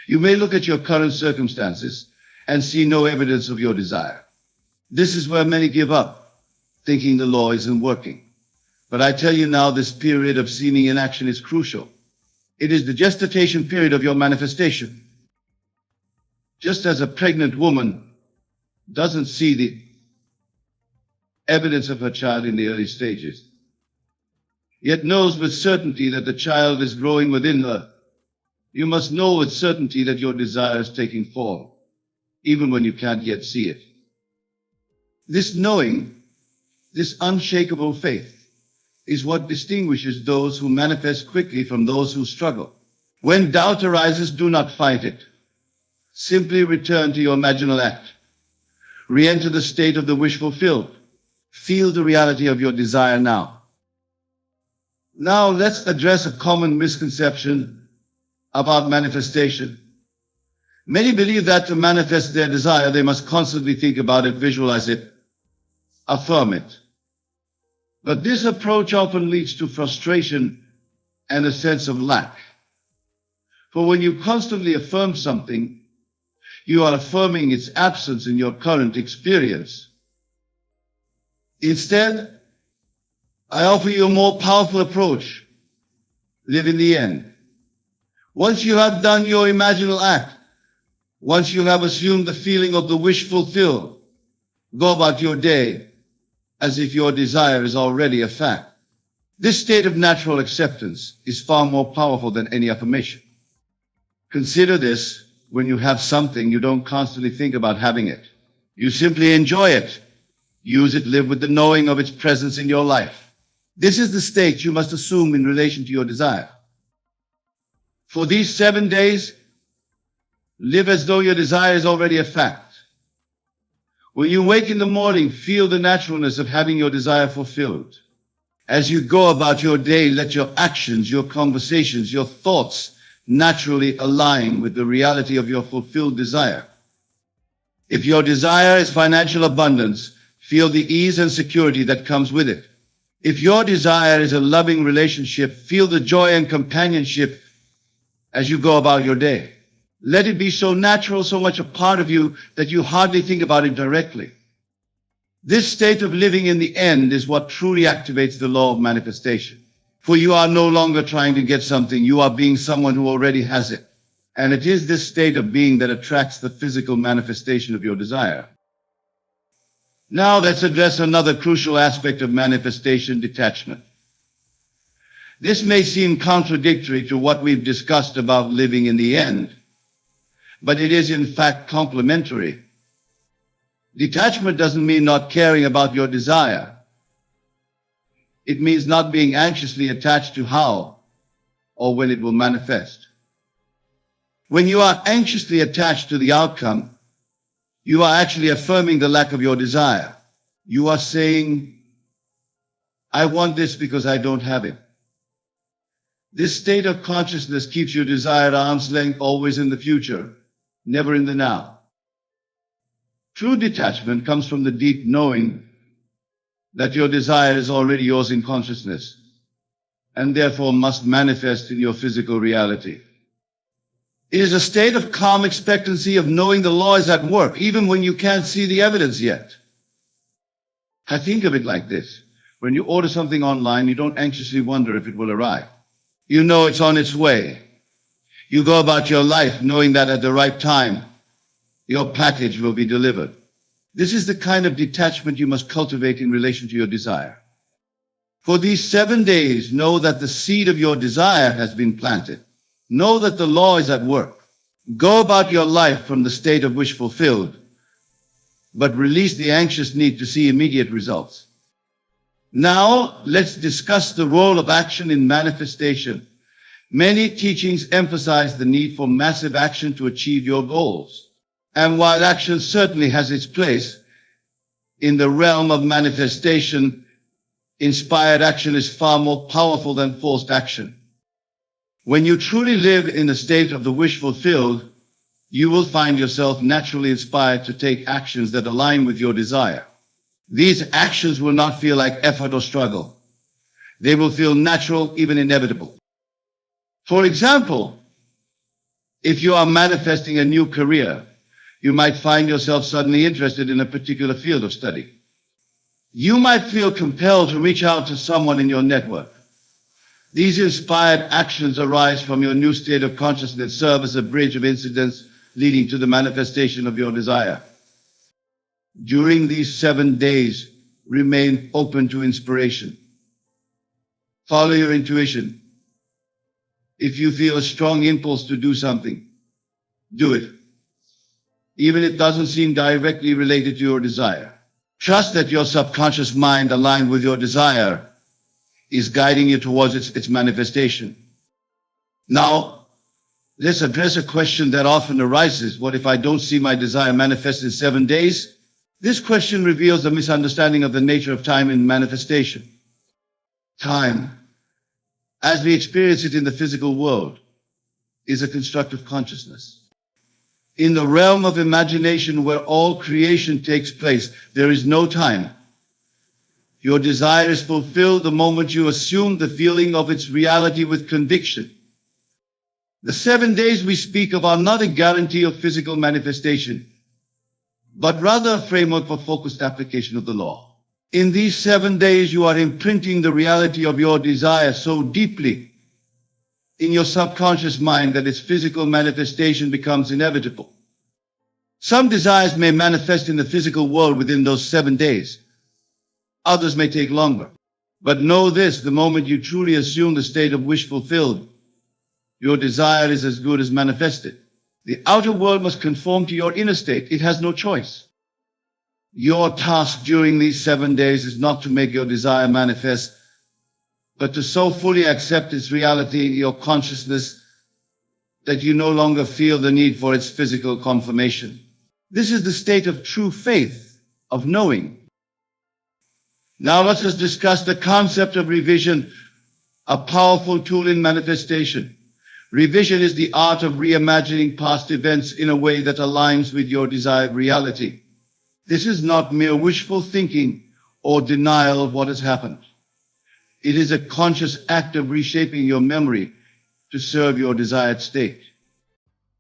You may look at your current circumstances and see no evidence of your desire. This is where many give up, thinking the law isn't working. But I tell you now, this period of seeming inaction is crucial. It is the gestation period of your manifestation. Just as a pregnant woman doesn't see the evidence of her child in the early stages, yet knows with certainty that the child is growing within her, you must know with certainty that your desire is taking form, even when you can't yet see it. This knowing, this unshakable faith, is what distinguishes those who manifest quickly from those who struggle. When doubt arises, do not fight it. Simply return to your imaginal act. Re-enter the state of the wish fulfilled. Feel the reality of your desire now. Now let's address a common misconception about manifestation. Many believe that to manifest their desire, they must constantly think about it, visualize it, affirm it. But this approach often leads to frustration and a sense of lack. For when you constantly affirm something, you are affirming its absence in your current experience. Instead, I offer you a more powerful approach. Live in the end. Once you have done your imaginal act, once you have assumed the feeling of the wish fulfilled, go about your day as if your desire is already a fact. This state of natural acceptance is far more powerful than any affirmation. Consider this: when you have something, you don't constantly think about having it. You simply enjoy it, use it, live with the knowing of its presence in your life. This is the state you must assume in relation to your desire. For these 7 days, live as though your desire is already a fact. When you wake in the morning, feel the naturalness of having your desire fulfilled. As you go about your day, let your actions, your conversations, your thoughts naturally align with the reality of your fulfilled desire. If your desire is financial abundance, feel the ease and security that comes with it. If your desire is a loving relationship, feel the joy and companionship as you go about your day. Let it be so natural, so much a part of you, that you hardly think about it directly. This state of living in the end is what truly activates the law of manifestation. For you are no longer trying to get something, you are being someone who already has it. And it is this state of being that attracts the physical manifestation of your desire. Now let's address another crucial aspect of manifestation: detachment. This may seem contradictory to what we've discussed about living in the end, but it is in fact complementary. Detachment doesn't mean not caring about your desire. It means not being anxiously attached to how or when it will manifest. When you are anxiously attached to the outcome, you are actually affirming the lack of your desire. You are saying, I want this because I don't have it. This state of consciousness keeps your desire at arm's length, always in the future, never in the now. True detachment comes from the deep knowing that your desire is already yours in consciousness, and therefore must manifest in your physical reality. It is a state of calm expectancy of knowing the law is at work, even when you can't see the evidence yet. I think of it like this. When you order something online, you don't anxiously wonder if it will arrive. You know it's on its way. You go about your life knowing that at the right time, your package will be delivered. This is the kind of detachment you must cultivate in relation to your desire. For these 7 days, know that the seed of your desire has been planted. Know that the law is at work. Go about your life from the state of wish fulfilled, but release the anxious need to see immediate results. Now, let's discuss the role of action in manifestation. Many teachings emphasize the need for massive action to achieve your goals. And while action certainly has its place, in the realm of manifestation, inspired action is far more powerful than forced action. When you truly live in a state of the wish fulfilled, you will find yourself naturally inspired to take actions that align with your desire. These actions will not feel like effort or struggle. They will feel natural, even inevitable. For example, if you are manifesting a new career, you might find yourself suddenly interested in a particular field of study. You might feel compelled to reach out to someone in your network. These inspired actions arise from your new state of consciousness, serve as a bridge of incidents leading to the manifestation of your desire. During these 7 days, remain open to inspiration. Follow your intuition. If you feel a strong impulse to do something, do it. Even if it doesn't seem directly related to your desire. Trust that your subconscious mind, aligned with your desire, is guiding you towards its manifestation. Now, let's address a question that often arises. What if I don't see my desire manifest in 7 days? This question reveals a misunderstanding of the nature of time in manifestation. Time, as we experience it in the physical world, is a construct of consciousness. In the realm of imagination where all creation takes place, there is no time. Your desire is fulfilled the moment you assume the feeling of its reality with conviction. The 7 days we speak of are not a guarantee of physical manifestation, but rather a framework for focused application of the law. In these 7 days, you are imprinting the reality of your desire so deeply in your subconscious mind that its physical manifestation becomes inevitable. Some desires may manifest in the physical world within those 7 days. Others may take longer. But know this, the moment you truly assume the state of wish fulfilled, your desire is as good as manifested. The outer world must conform to your inner state. It has no choice. Your task during these 7 days is not to make your desire manifest, but to so fully accept its reality in your consciousness that you no longer feel the need for its physical confirmation. This is the state of true faith, of knowing. Now let us discuss the concept of revision, a powerful tool in manifestation. Revision is the art of reimagining past events in a way that aligns with your desired reality. This is not mere wishful thinking or denial of what has happened. It is a conscious act of reshaping your memory to serve your desired state.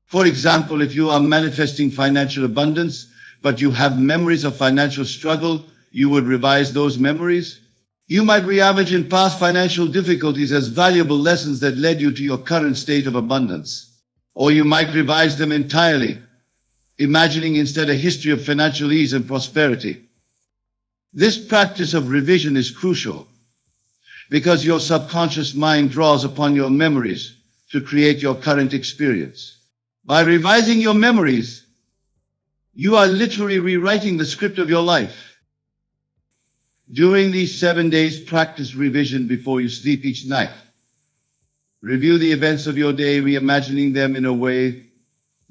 For example, if you are manifesting financial abundance, but you have memories of financial struggle, you would revise those memories. You might reimagine past financial difficulties as valuable lessons that led you to your current state of abundance. Or you might revise them entirely, imagining instead a history of financial ease and prosperity. This practice of revision is crucial because your subconscious mind draws upon your memories to create your current experience. By revising your memories, you are literally rewriting the script of your life. During these 7 days, practice revision before you sleep each night. Review the events of your day, reimagining them in a way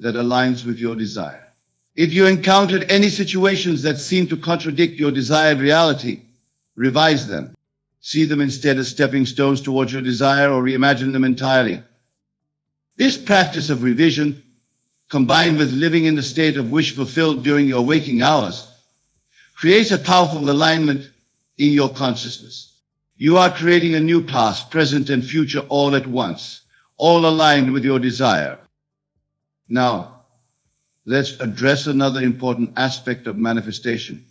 that aligns with your desire. If you encountered any situations that seem to contradict your desired reality, revise them. See them instead as stepping stones towards your desire, or reimagine them entirely. This practice of revision, combined with living in the state of wish fulfilled during your waking hours, creates a powerful alignment in your consciousness. You are creating a new past, present, and future all at once, all aligned with your desire. Now, let's address another important aspect of manifestation,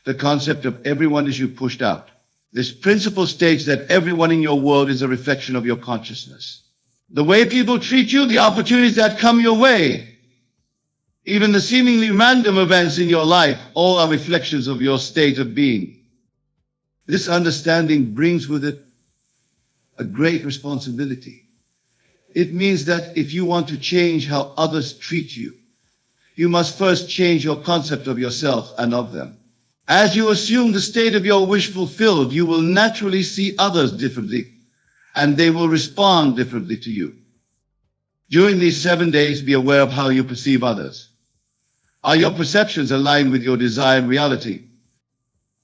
the concept of everyone is you pushed out. This principle states that everyone in your world is a reflection of your consciousness. The way people treat you, the opportunities that come your way, even the seemingly random events in your life, all are reflections of your state of being. This understanding brings with it a great responsibility. It means that if you want to change how others treat you, you must first change your concept of yourself and of them. As you assume the state of your wish fulfilled, you will naturally see others differently, and they will respond differently to you. During these 7 days, be aware of how you perceive others. Are your perceptions aligned with your desired reality?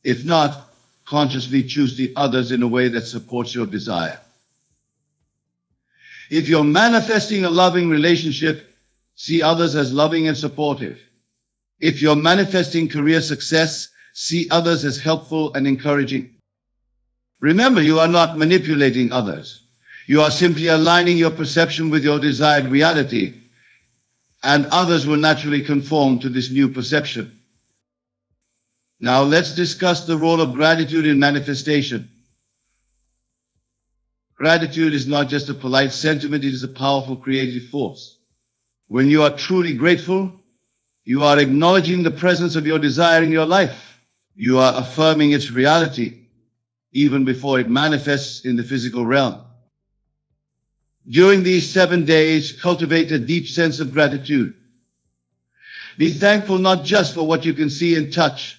If not, consciously choose the others in a way that supports your desire. If you're manifesting a loving relationship, see others as loving and supportive. If you're manifesting career success, see others as helpful and encouraging. Remember, you are not manipulating others. You are simply aligning your perception with your desired reality, and others will naturally conform to this new perception. Now let's discuss the role of gratitude in manifestation. Gratitude is not just a polite sentiment, it is a powerful creative force. When you are truly grateful, you are acknowledging the presence of your desire in your life. You are affirming its reality, even before it manifests in the physical realm. During these 7 days, cultivate a deep sense of gratitude. Be thankful not just for what you can see and touch,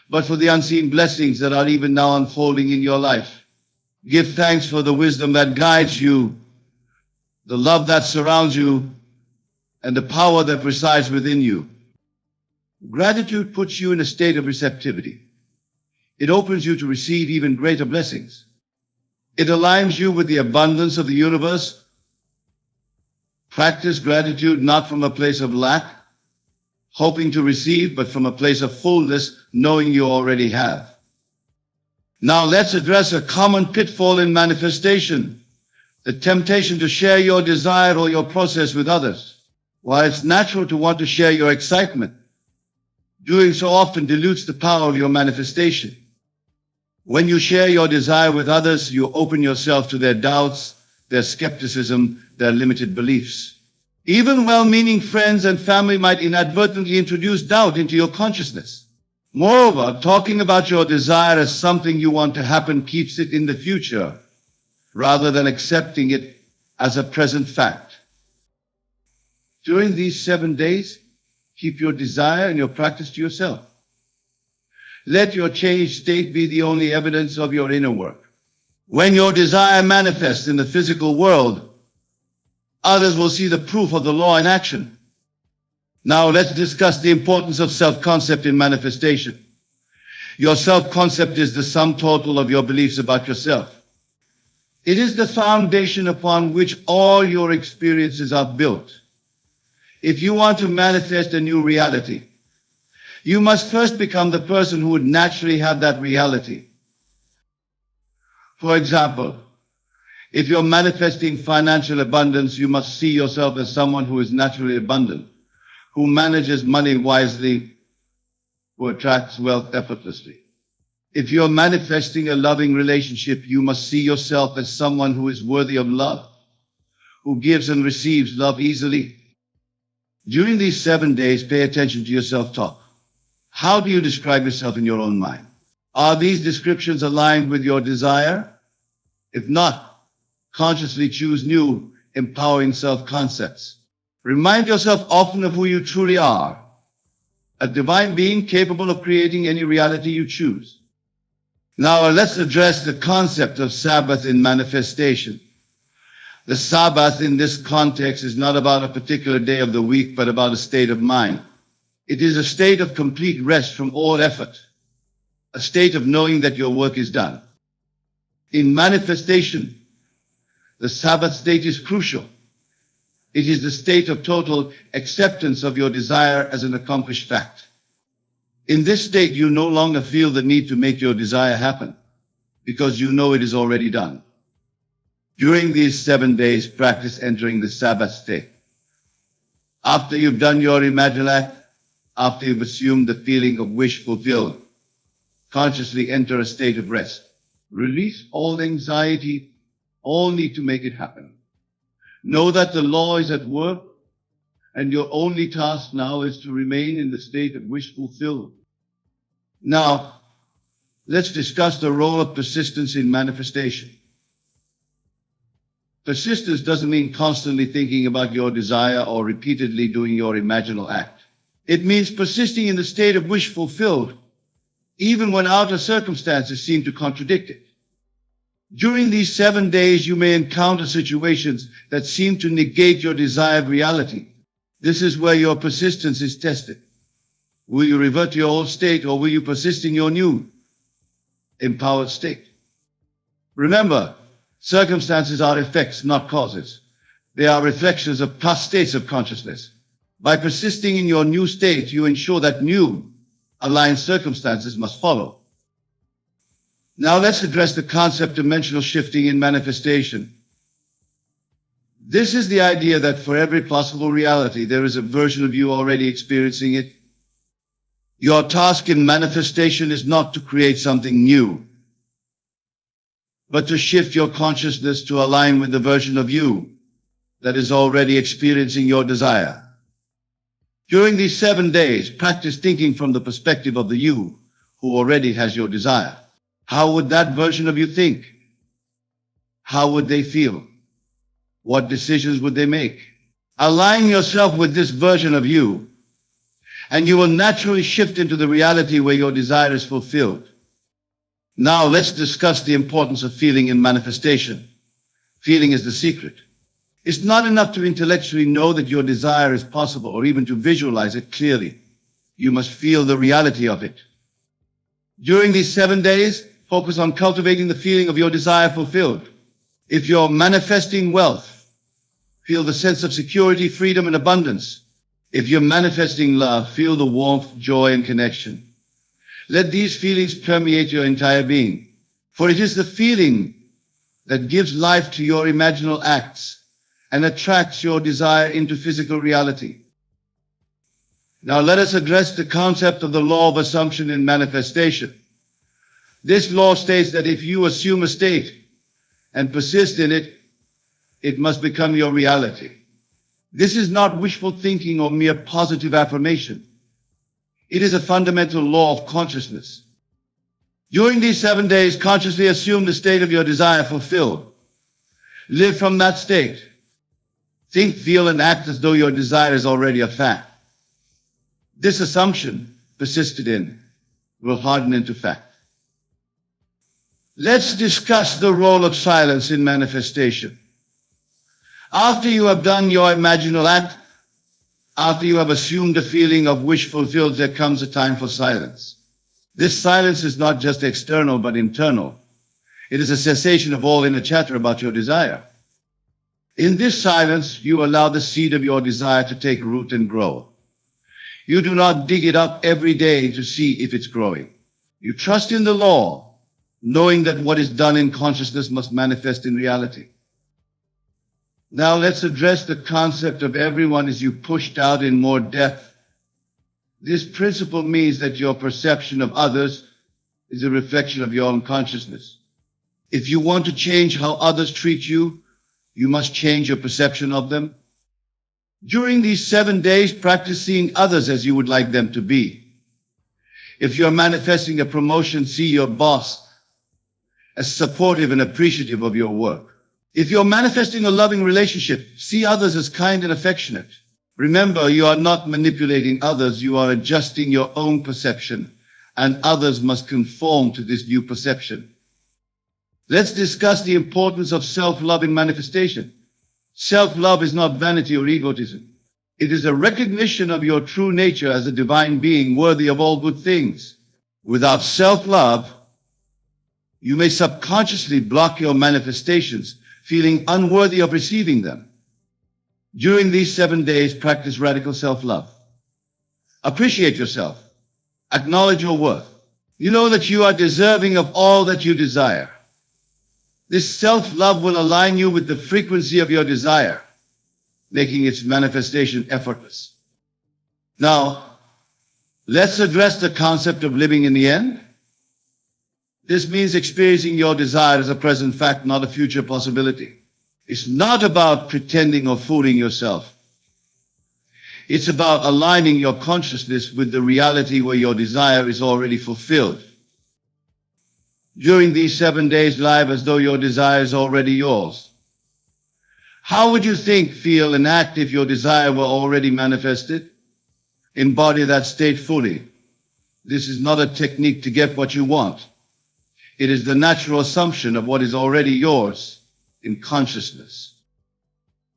but for the unseen blessings that are even now unfolding in your life. Give thanks for the wisdom that guides you, the love that surrounds you, and the power that resides within you. Gratitude puts you in a state of receptivity. It opens you to receive even greater blessings. It aligns you with the abundance of the universe. Practice gratitude not from a place of lack, hoping to receive, but from a place of fullness, knowing you already have. Now let's address a common pitfall in manifestation, the temptation to share your desire or your process with others. While it's natural to want to share your excitement, doing so often dilutes the power of your manifestation. When you share your desire with others, you open yourself to their doubts, their skepticism, their limited beliefs. Even well-meaning friends and family might inadvertently introduce doubt into your consciousness. Moreover, talking about your desire as something you want to happen keeps it in the future, rather than accepting it as a present fact. During these 7 days, keep your desire and your practice to yourself. Let your changed state be the only evidence of your inner work. When your desire manifests in the physical world, others will see the proof of the law in action. Now let's discuss the importance of self-concept in manifestation. Your self-concept is the sum total of your beliefs about yourself. It is the foundation upon which all your experiences are built. If you want to manifest a new reality, you must first become the person who would naturally have that reality. For example, if you're manifesting financial abundance, you must see yourself as someone who is naturally abundant, who manages money wisely, who attracts wealth effortlessly. If you're manifesting a loving relationship, you must see yourself as someone who is worthy of love, who gives and receives love easily. During these 7 days, pay attention to your self-talk. How do you describe yourself in your own mind? Are these descriptions aligned with your desire? If not, consciously choose new, empowering self-concepts. Remind yourself often of who you truly are, a divine being capable of creating any reality you choose. Now let's address the concept of Sabbath in manifestation. The Sabbath in this context is not about a particular day of the week, but about a state of mind. It is a state of complete rest from all effort, a state of knowing that your work is done. In manifestation, the Sabbath state is crucial. It is the state of total acceptance of your desire as an accomplished fact. In this state, you no longer feel the need to make your desire happen, because you know it is already done. During these 7 days, practice entering the Sabbath state. After you've done your imaginal act, after you've assumed the feeling of wish fulfilled, consciously enter a state of rest. Release all anxiety, all need to make it happen. Know that the law is at work, and your only task now is to remain in the state of wish fulfilled. Now, let's discuss the role of persistence in manifestation. Persistence doesn't mean constantly thinking about your desire or repeatedly doing your imaginal act. It means persisting in the state of wish fulfilled, even when outer circumstances seem to contradict it. During these 7 days, you may encounter situations that seem to negate your desired reality. This is where your persistence is tested. Will you revert to your old state, or will you persist in your new, empowered state? Remember, circumstances are effects, not causes. They are reflections of past states of consciousness. By persisting in your new state, you ensure that new, aligned circumstances must follow. Now let's address the concept of dimensional shifting in manifestation. This is the idea that for every possible reality, there is a version of you already experiencing it. Your task in manifestation is not to create something new, but to shift your consciousness to align with the version of you that is already experiencing your desire. During these 7 days, practice thinking from the perspective of the you who already has your desire. How would that version of you think? How would they feel? What decisions would they make? Align yourself with this version of you, and you will naturally shift into the reality where your desire is fulfilled. Now let's discuss the importance of feeling in manifestation. Feeling is the secret. It's not enough to intellectually know that your desire is possible or even to visualize it clearly. You must feel the reality of it. During these 7 days, focus on cultivating the feeling of your desire fulfilled. If you're manifesting wealth, feel the sense of security, freedom, and abundance. If you're manifesting love, feel the warmth, joy, and connection. Let these feelings permeate your entire being, for it is the feeling that gives life to your imaginal acts and attracts your desire into physical reality. Now let us address the concept of the law of assumption in manifestation. This law states that if you assume a state and persist in it, it must become your reality. This is not wishful thinking or mere positive affirmation. It is a fundamental law of consciousness. During these 7 days, consciously assume the state of your desire fulfilled. Live from that state. Think, feel, and act as though your desire is already a fact. This assumption, persisted in, will harden into fact. Let's discuss the role of silence in manifestation. After you have done your imaginal act, after you have assumed a feeling of wish fulfilled, there comes a time for silence. This silence is not just external, but internal. It is a cessation of all inner chatter about your desire. In this silence, you allow the seed of your desire to take root and grow. You do not dig it up every day to see if it's growing. You trust in the law, knowing that what is done in consciousness must manifest in reality. Now let's address the concept of everyone as you pushed out in more depth. This principle means that your perception of others is a reflection of your own consciousness. If you want to change how others treat you, you must change your perception of them. During these 7 days, practice seeing others as you would like them to be. If you're manifesting a promotion, see your boss as supportive and appreciative of your work. If you're manifesting a loving relationship, see others as kind and affectionate. Remember, you are not manipulating others, you are adjusting your own perception, and others must conform to this new perception. Let's discuss the importance of self-love in manifestation. Self-love is not vanity or egotism. It is a recognition of your true nature as a divine being worthy of all good things. Without self-love, you may subconsciously block your manifestations, feeling unworthy of receiving them. During these 7 days, practice radical self-love. Appreciate yourself. Acknowledge your worth. You know that you are deserving of all that you desire. This self-love will align you with the frequency of your desire, making its manifestation effortless. Now, let's address the concept of living in the end. This means experiencing your desire as a present fact, not a future possibility. It's not about pretending or fooling yourself. It's about aligning your consciousness with the reality where your desire is already fulfilled. During these 7 days, live as though your desire is already yours. How would you think, feel, and act if your desire were already manifested? Embody that state fully. This is not a technique to get what you want. It is the natural assumption of what is already yours in consciousness.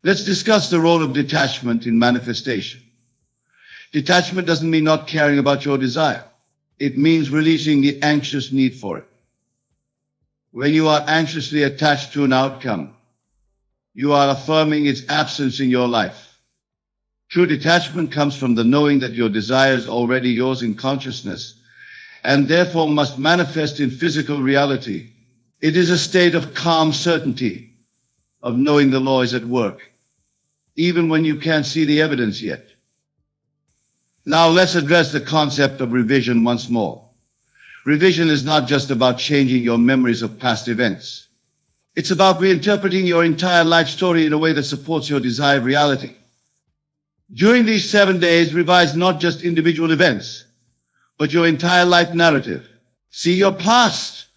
Let's discuss the role of detachment in manifestation. Detachment doesn't mean not caring about your desire. It means releasing the anxious need for it. When you are anxiously attached to an outcome, you are affirming its absence in your life. True detachment comes from the knowing that your desire is already yours in consciousness, and therefore must manifest in physical reality. It is a state of calm certainty, of knowing the law is at work, even when you can't see the evidence yet. Now let's address the concept of revision once more. Revision is not just about changing your memories of past events. It's about reinterpreting your entire life story in a way that supports your desired reality. During these 7 days, revise not just individual events, but your entire life narrative. See your past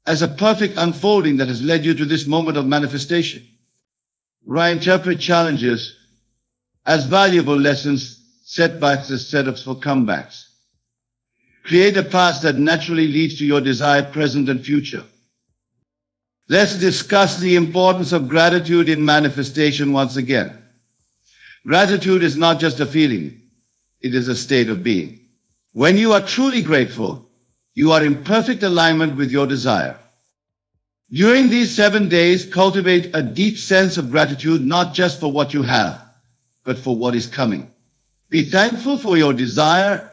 as a perfect unfolding that has led you to this moment of manifestation. Reinterpret challenges as valuable lessons, setbacks as setups for comebacks. Create a past that naturally leads to your desired present and future. Let's discuss the importance of gratitude in manifestation once again. Gratitude is not just a feeling, it is a state of being. When you are truly grateful, you are in perfect alignment with your desire. During these 7 days, cultivate a deep sense of gratitude, not just for what you have, but for what is coming. Be thankful for your desire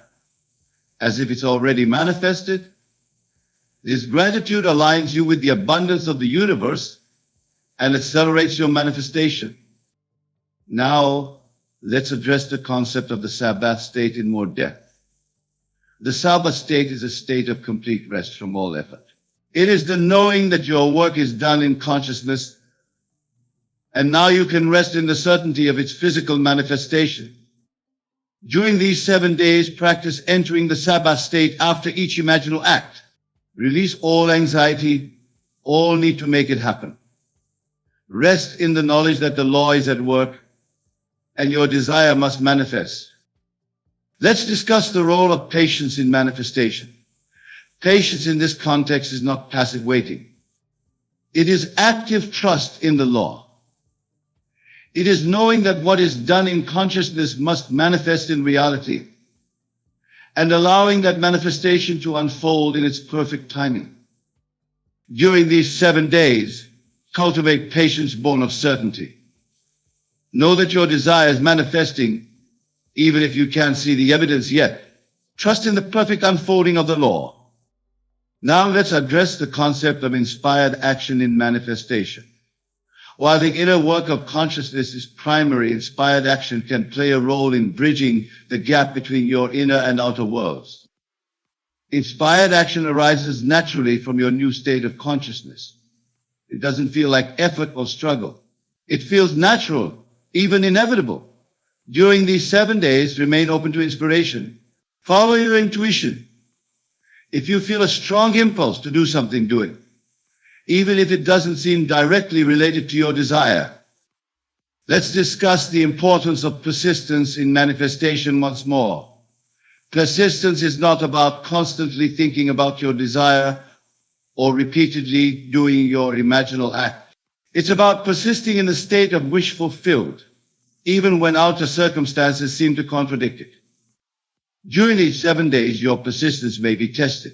as if it's already manifested. This gratitude aligns you with the abundance of the universe and accelerates your manifestation. Now, let's address the concept of the Sabbath state in more depth. The Sabbath state is a state of complete rest from all effort. It is the knowing that your work is done in consciousness, and now you can rest in the certainty of its physical manifestation. During these 7 days, practice entering the Sabbath state after each imaginal act. Release all anxiety, all need to make it happen. Rest in the knowledge that the law is at work and your desire must manifest. Let's discuss the role of patience in manifestation. Patience in this context is not passive waiting. It is active trust in the law. It is knowing that what is done in consciousness must manifest in reality, and allowing that manifestation to unfold in its perfect timing. During these 7 days, cultivate patience born of certainty. Know that your desire is manifesting, even if you can't see the evidence yet. Trust in the perfect unfolding of the law. Now let's address the concept of inspired action in manifestation. While the inner work of consciousness is primary, inspired action can play a role in bridging the gap between your inner and outer worlds. Inspired action arises naturally from your new state of consciousness. It doesn't feel like effort or struggle. It feels natural, even inevitable. During these 7 days, remain open to inspiration. Follow your intuition. If you feel a strong impulse to do something, do it, even if it doesn't seem directly related to your desire. Let's discuss the importance of persistence in manifestation once more. Persistence is not about constantly thinking about your desire or repeatedly doing your imaginal act. It's about persisting in the state of wish fulfilled, even when outer circumstances seem to contradict it. During these 7 days, your persistence may be tested.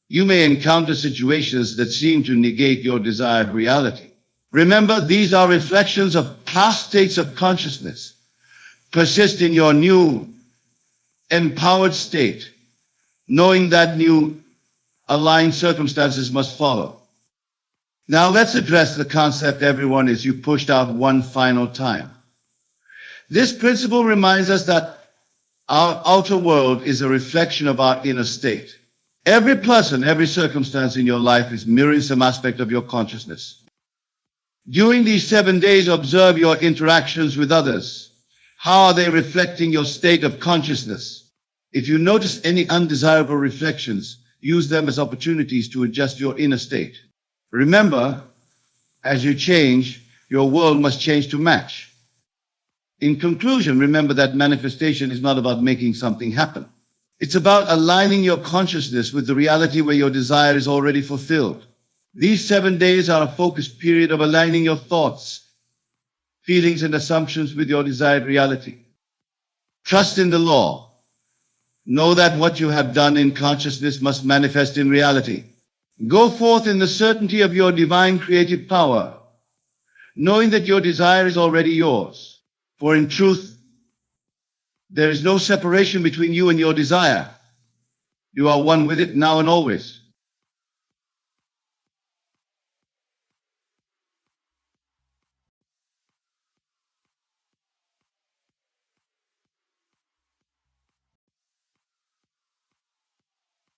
You may encounter situations that seem to negate your desired reality. Remember, these are reflections of past states of consciousness. Persist in your new, empowered state, knowing that new, aligned circumstances must follow. Now let's address the concept everyone is you pushed out one final time. This principle reminds us that our outer world is a reflection of our inner state. Every person, every circumstance in your life is mirroring some aspect of your consciousness. During these 7 days, observe your interactions with others. How are they reflecting your state of consciousness? If you notice any undesirable reflections, use them as opportunities to adjust your inner state. Remember, as you change, your world must change to match. In conclusion, remember that manifestation is not about making something happen. It's about aligning your consciousness with the reality where your desire is already fulfilled. These 7 days are a focused period of aligning your thoughts, feelings, and assumptions with your desired reality. Trust in the law. Know that what you have done in consciousness must manifest in reality. Go forth in the certainty of your divine creative power, knowing that your desire is already yours. For in truth, there is no separation between you and your desire. You are one with it now and always.